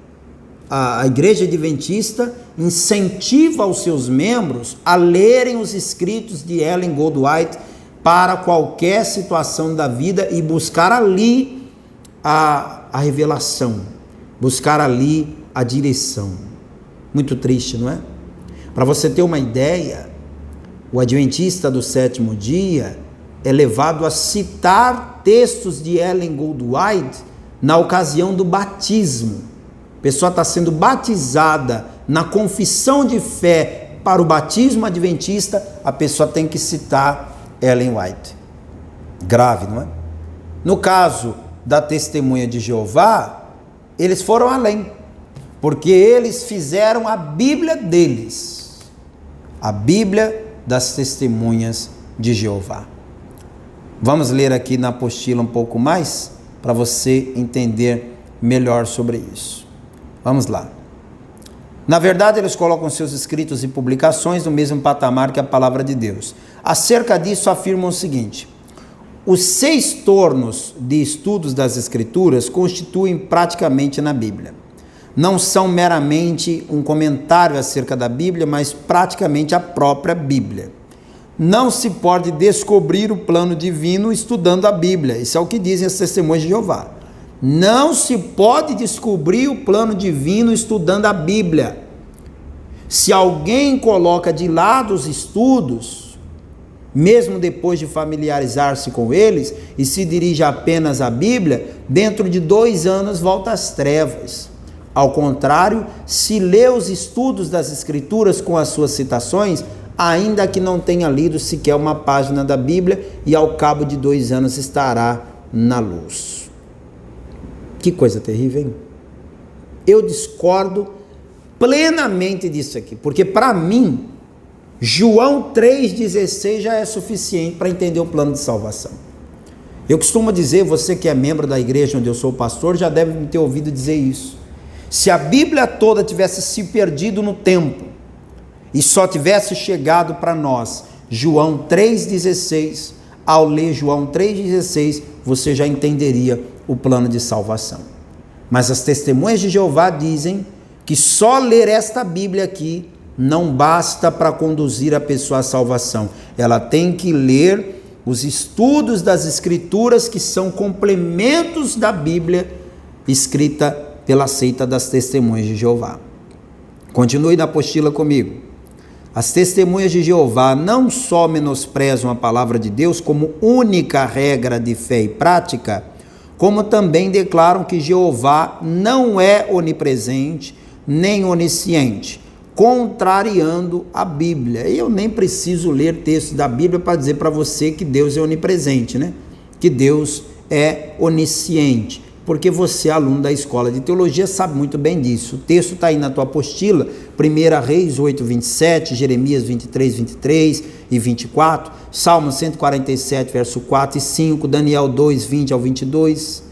a Igreja Adventista incentiva os seus membros a lerem os escritos de Ellen Goldwhite para qualquer situação da vida e buscar ali a revelação, buscar ali a direção. Muito triste, não é? Para você ter uma ideia, o Adventista do Sétimo Dia é levado a citar textos de Ellen Goldwhite na ocasião do batismo. A pessoa está sendo batizada na confissão de fé para o batismo adventista, a pessoa tem que citar Ellen White. Grave, não é? No caso da Testemunha de Jeová, eles foram além, porque eles fizeram a Bíblia deles, a Bíblia das Testemunhas de Jeová. Vamos ler aqui na apostila um pouco mais, para você entender melhor sobre isso. Vamos lá. Na verdade, eles colocam seus escritos e publicações no mesmo patamar que a palavra de Deus. Acerca disso, afirmam o seguinte: os 6 tornos de estudos das Escrituras constituem praticamente na Bíblia. Não são meramente um comentário acerca da Bíblia, mas praticamente a própria Bíblia. Não se pode descobrir o plano divino estudando a Bíblia. Isso é o que dizem as Testemunhas de Jeová. Não se pode descobrir o plano divino estudando a Bíblia. Se alguém coloca de lado os estudos, mesmo depois de familiarizar-se com eles, e se dirige apenas à Bíblia, dentro de 2 anos volta às trevas. Ao contrário, se lê os estudos das Escrituras com as suas citações, ainda que não tenha lido sequer uma página da Bíblia, e ao cabo de 2 anos estará na luz. Que coisa terrível, hein? Eu discordo plenamente disso aqui, porque para mim, João 3,16 já é suficiente para entender o plano de salvação. Eu costumo dizer, você que é membro da igreja onde eu sou pastor, já deve ter ouvido dizer isso. Se a Bíblia toda tivesse se perdido no tempo, e só tivesse chegado para nós João 3,16, ao ler João 3,16, você já entenderia o plano de salvação. Mas as Testemunhas de Jeová dizem que só ler esta Bíblia aqui não basta para conduzir a pessoa à salvação. Ela tem que ler os estudos das Escrituras, que são complementos da Bíblia escrita pela seita das Testemunhas de Jeová. Continue na apostila comigo. As Testemunhas de Jeová não só menosprezam a palavra de Deus como única regra de fé e prática, como também declaram que Jeová não é onipresente nem onisciente, contrariando a Bíblia. Eu nem preciso ler texto da Bíblia para dizer para você que Deus é onipresente, né? Que Deus é onisciente, porque você, aluno da escola de teologia, sabe muito bem disso. O texto está aí na tua apostila, 1 Reis 8, 27, Jeremias 23, 23 e 24, Salmo 147, verso 4 e 5, Daniel 2, 20 ao 22.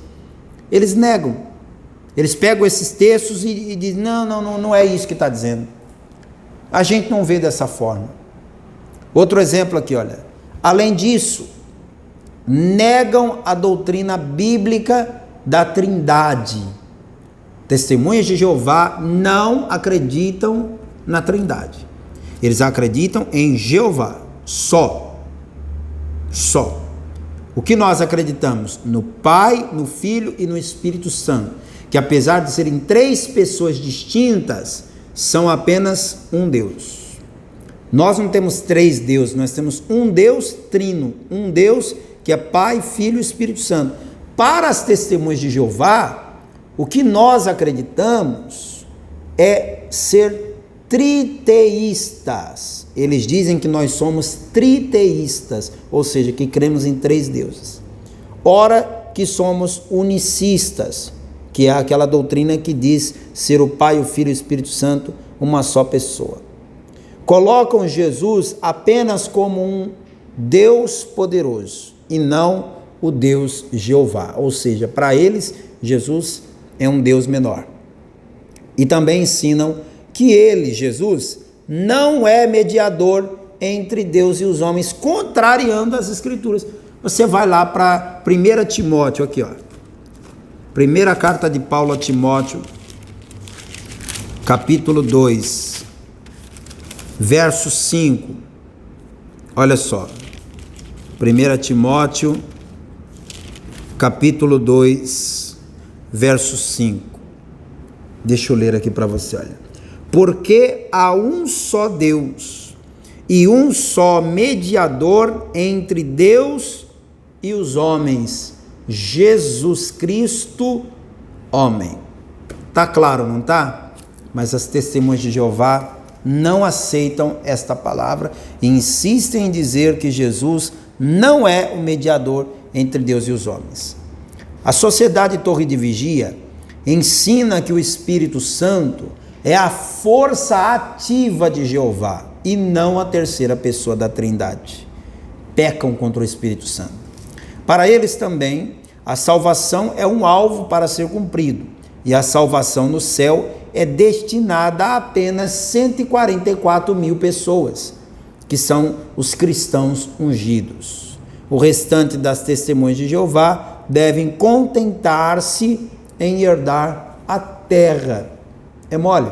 Eles negam. Eles pegam esses textos e dizem, não é isso que está dizendo. A gente não vê dessa forma. Outro exemplo aqui, olha. Além disso, negam a doutrina bíblica da Trindade. Testemunhas de Jeová não acreditam na Trindade. Eles acreditam em Jeová, só. O que nós acreditamos? No Pai, no Filho e no Espírito Santo, que apesar de serem 3 pessoas distintas, são apenas um Deus. Nós não temos 3 deuses, nós temos um Deus trino, um Deus que é Pai, Filho e Espírito Santo. Para as Testemunhas de Jeová, o que nós acreditamos é ser triteístas. Eles dizem que nós somos triteístas, ou seja, que cremos em 3 deuses. Ora, que somos unicistas, que é aquela doutrina que diz ser o Pai, o Filho e o Espírito Santo uma só pessoa. Colocam Jesus apenas como um Deus poderoso e não o Deus Jeová, ou seja, para eles Jesus é um Deus menor. E também ensinam que ele, Jesus, não é mediador entre Deus e os homens, contrariando as Escrituras. Você vai lá para 1 Timóteo, aqui ó, primeira carta de Paulo a Timóteo, capítulo 2, verso 5, olha só, 1 Timóteo, capítulo 2, verso 5, deixa eu ler aqui para você, olha. Porque há um só Deus e um só mediador entre Deus e os homens, Jesus Cristo, homem. Tá claro, não tá? Mas as Testemunhas de Jeová não aceitam esta palavra e insistem em dizer que Jesus não é o mediador entre Deus e os homens. A Sociedade Torre de Vigia ensina que o Espírito Santo é a força ativa de Jeová e não a terceira pessoa da Trindade. Pecam contra o Espírito Santo. Para eles também, a salvação é um alvo para ser cumprido, e a salvação no céu é destinada a apenas 144 mil pessoas, que são os cristãos ungidos. O restante das testemunhas de Jeová devem contentar-se em herdar a terra. É mole?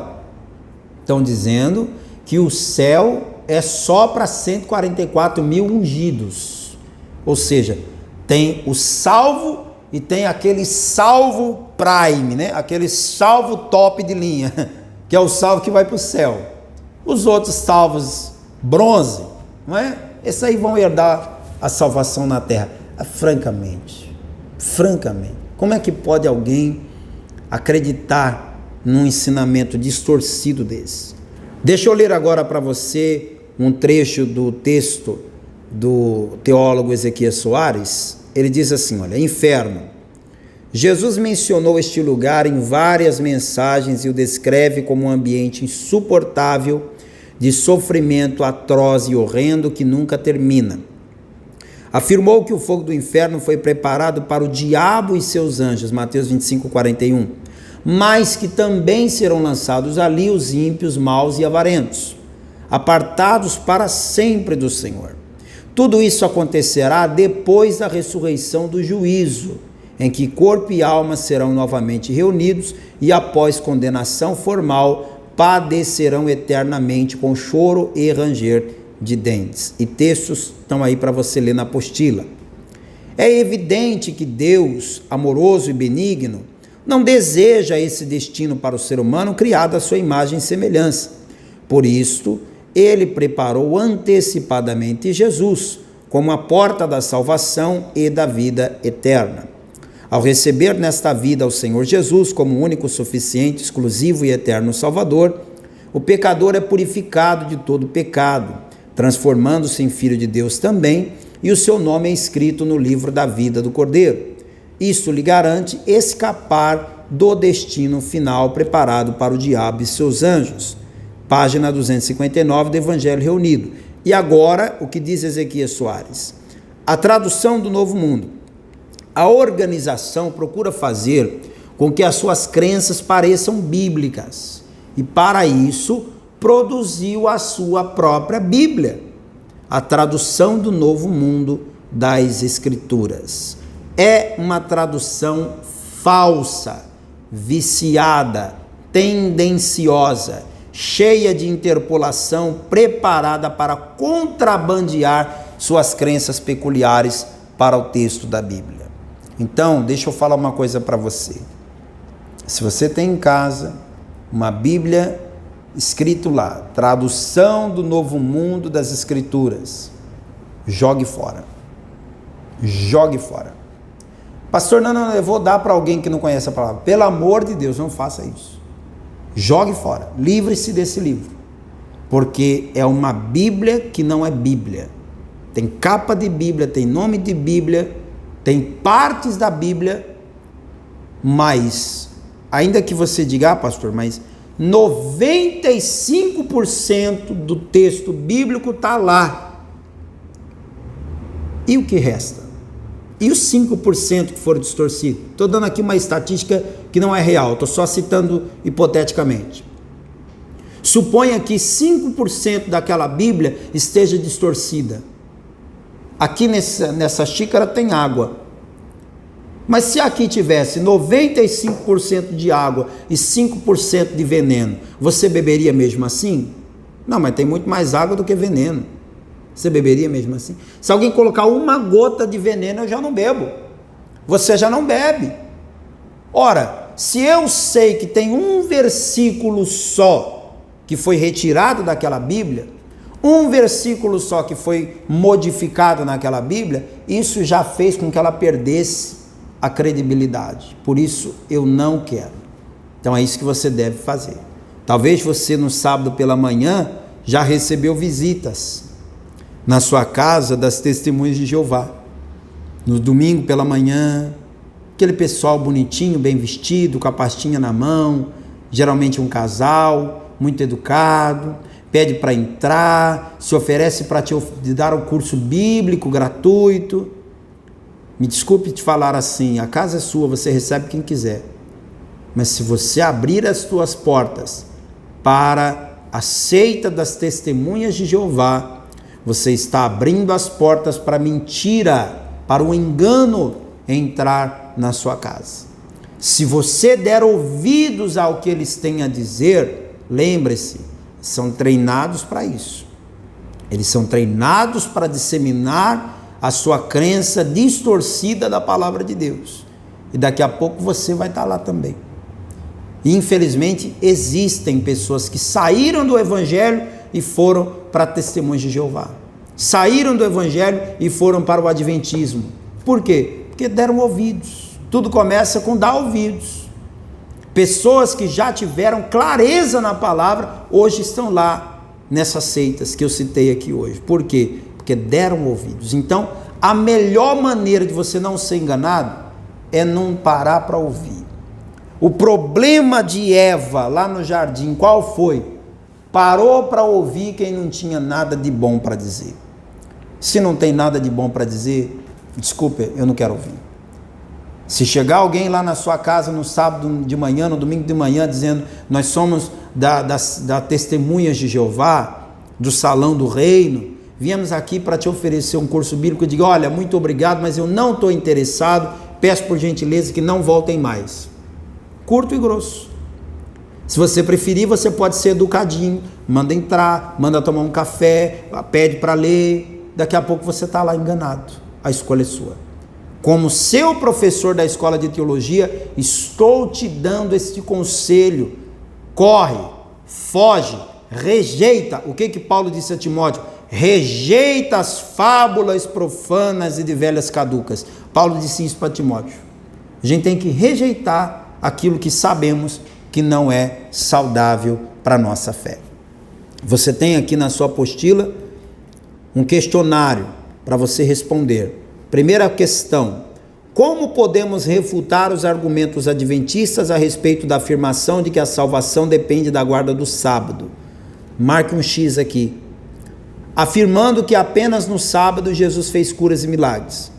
Estão dizendo que o céu é só para 144 mil ungidos. Ou seja, tem o salvo e tem aquele salvo prime, né? Aquele salvo top de linha, que é o salvo que vai para o céu. Os outros salvos bronze, não é? Esses aí vão herdar a salvação na terra. Francamente, como é que pode alguém acreditar num ensinamento distorcido desse? Deixa eu ler agora para você um trecho do texto do teólogo Ezequias Soares. Ele diz assim, olha: inferno. Jesus mencionou este lugar em várias mensagens e o descreve como um ambiente insuportável, de sofrimento atroz e horrendo que nunca termina. Afirmou que o fogo do inferno foi preparado para o diabo e seus anjos, Mateus 25:41, mas que também serão lançados ali os ímpios, maus e avarentos, apartados para sempre do Senhor. Tudo isso acontecerá depois da ressurreição do juízo, em que corpo e alma serão novamente reunidos e, após condenação formal, padecerão eternamente com choro e ranger de dentes. E textos estão aí para você ler na apostila. É evidente que Deus, amoroso e benigno, não deseja esse destino para o ser humano criado à sua imagem e semelhança. Por isto, ele preparou antecipadamente Jesus como a porta da salvação e da vida eterna. Ao receber nesta vida o Senhor Jesus como único, suficiente, exclusivo e eterno Salvador, o pecador é purificado de todo pecado, transformando-se em filho de Deus também, e o seu nome é escrito no livro da vida do Cordeiro. Isso lhe garante escapar do destino final preparado para o diabo e seus anjos. Página 259 do Evangelho Reunido. E agora, o que diz Ezequias Soares? A tradução do Novo Mundo. A organização procura fazer com que as suas crenças pareçam bíblicas, e para isso produziu a sua própria Bíblia, a tradução do Novo Mundo das Escrituras. É uma tradução falsa, viciada, tendenciosa, cheia de interpolação, preparada para contrabandear suas crenças peculiares para o texto da Bíblia. Então, deixa eu falar uma coisa para você. Se você tem em casa uma Bíblia escrito lá, tradução do Novo Mundo das Escrituras, jogue fora. Jogue fora. Pastor, não, eu vou dar para alguém que não conhece a palavra. Pelo amor de Deus, não faça isso. Jogue fora. Livre-se desse livro. Porque é uma Bíblia que não é Bíblia. Tem capa de Bíblia, tem nome de Bíblia, tem partes da Bíblia, mas, ainda que você diga, pastor, mas 95% do texto bíblico está lá. E o que resta? E os 5% que foram distorcidos? Estou dando aqui uma estatística que não é real, estou só citando hipoteticamente. Suponha que 5% daquela Bíblia esteja distorcida. Aqui nessa xícara tem água. Mas se aqui tivesse 95% de água e 5% de veneno, você beberia mesmo assim? Não, mas tem muito mais água do que veneno. Você beberia mesmo assim? Se alguém colocar uma gota de veneno, eu já não bebo. Você já não bebe. Ora, se eu sei que tem um versículo só que foi retirado daquela Bíblia, um versículo só que foi modificado naquela Bíblia, isso já fez com que ela perdesse a credibilidade. Por isso eu não quero. Então é isso que você deve fazer. Talvez você no sábado pela manhã já recebeu visitas. na sua casa das testemunhas de Jeová. No domingo pela manhã, aquele pessoal bonitinho, bem vestido, com a pastinha na mão, geralmente um casal, muito educado, pede para entrar, se oferece para te dar o curso bíblico gratuito. Me desculpe te falar assim, a casa é sua, você recebe quem quiser. Mas se você abrir as tuas portas para a seita das testemunhas de Jeová, você está abrindo as portas para a mentira, para o engano entrar na sua casa. Se você der ouvidos ao que eles têm a dizer, lembre-se, são treinados para isso. Eles são treinados para disseminar a sua crença distorcida da palavra de Deus. E daqui a pouco você vai estar lá também. Infelizmente, existem pessoas que saíram do Evangelho e foram para testemunhas de Jeová. Saíram do Evangelho e foram para o Adventismo. Por quê? Porque deram ouvidos. Tudo começa com dar ouvidos. Pessoas que já tiveram clareza na palavra, hoje estão lá nessas seitas que eu citei aqui hoje. Por quê? Porque deram ouvidos. Então, a melhor maneira de você não ser enganado é não parar para ouvir. O problema de Eva lá no jardim, qual foi? Parou para ouvir quem não tinha nada de bom para dizer. Se não tem nada de bom para dizer, desculpe, eu não quero ouvir. Se chegar alguém lá na sua casa no sábado de manhã, no domingo de manhã, dizendo, nós somos da Testemunhas de Jeová, do Salão do Reino, viemos aqui para te oferecer um curso bíblico, eu digo, olha, muito obrigado, mas eu não estou interessado, peço por gentileza que não voltem mais. Curto e grosso. Se você preferir, você pode ser educadinho, manda entrar, manda tomar um café, pede para ler, daqui a pouco você está lá enganado, a escolha é sua. Como seu professor da escola de teologia, estou te dando este conselho, corre, foge, rejeita, o que Paulo disse a Timóteo? Rejeita as fábulas profanas e de velhas caducas. Paulo disse isso para Timóteo. A gente tem que rejeitar aquilo que sabemos que não é saudável para a nossa fé. Você tem aqui na sua apostila um questionário para você responder. Primeira questão: como podemos refutar os argumentos adventistas a respeito da afirmação de que a salvação depende da guarda do sábado? Marque um X aqui. Afirmando que apenas no sábado Jesus fez curas e milagres.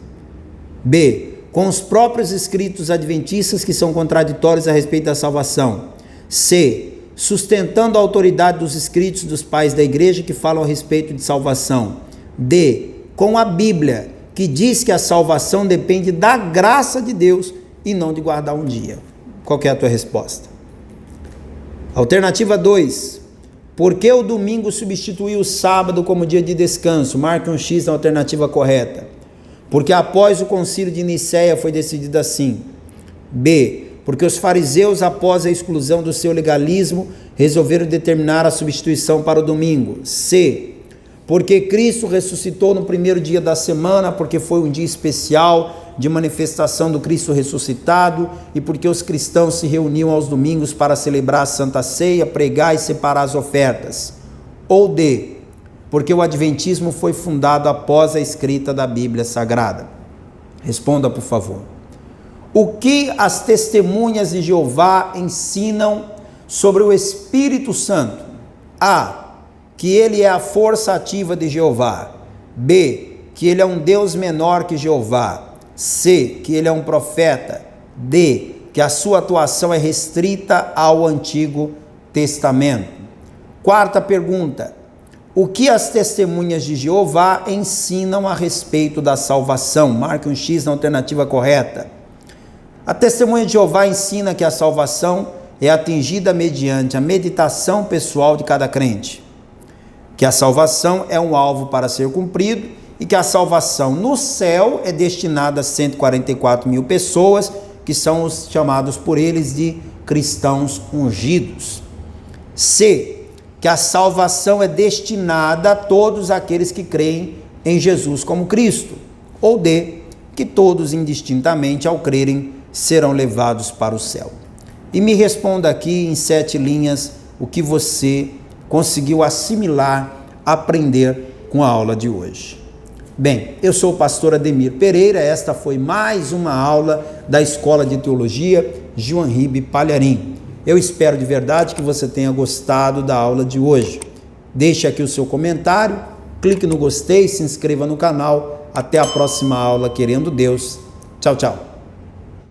B. Com os próprios escritos adventistas que são contraditórios a respeito da salvação. C. Sustentando a autoridade dos escritos dos pais da igreja que falam a respeito de salvação. D. Com a Bíblia, que diz que a salvação depende da graça de Deus e não de guardar um dia. Qual que é a tua resposta? Alternativa 2. Por que o domingo substituiu o sábado como dia de descanso? Marque um X na alternativa correta. Porque após o concílio de Nicéia foi decidido assim. B. Porque os fariseus, após a exclusão do seu legalismo, resolveram determinar a substituição para o domingo. C. Porque Cristo ressuscitou no primeiro dia da semana, porque foi um dia especial de manifestação do Cristo ressuscitado, e porque os cristãos se reuniam aos domingos para celebrar a Santa Ceia, pregar e separar as ofertas. Ou D. Porque o Adventismo foi fundado após a escrita da Bíblia Sagrada. Responda, por favor. O que as testemunhas de Jeová ensinam sobre o Espírito Santo? A. Que ele é a força ativa de Jeová. B. Que ele é um Deus menor que Jeová. C. Que ele é um profeta. D. Que a sua atuação é restrita ao Antigo Testamento. Quarta pergunta. O que as testemunhas de Jeová ensinam a respeito da salvação? Marque um X na alternativa correta. A testemunha de Jeová ensina que a salvação é atingida mediante a meditação pessoal de cada crente. Que a salvação é um alvo para ser cumprido e que a salvação no céu é destinada a 144 mil pessoas, que são os chamados por eles de cristãos ungidos. C. Que a salvação é destinada a todos aqueles que creem em Jesus como Cristo. Ou D. Que todos indistintamente, ao crerem, serão levados para o céu. E me responda aqui em 7 linhas o que você conseguiu assimilar, aprender com a aula de hoje. Bem, eu sou o pastor Ademir Pereira, esta foi mais uma aula da Escola de Teologia João Ribe Palharim. Eu espero de verdade que você tenha gostado da aula de hoje. Deixe aqui o seu comentário, clique no gostei, se inscreva no canal. Até a próxima aula, querendo Deus. Tchau, tchau.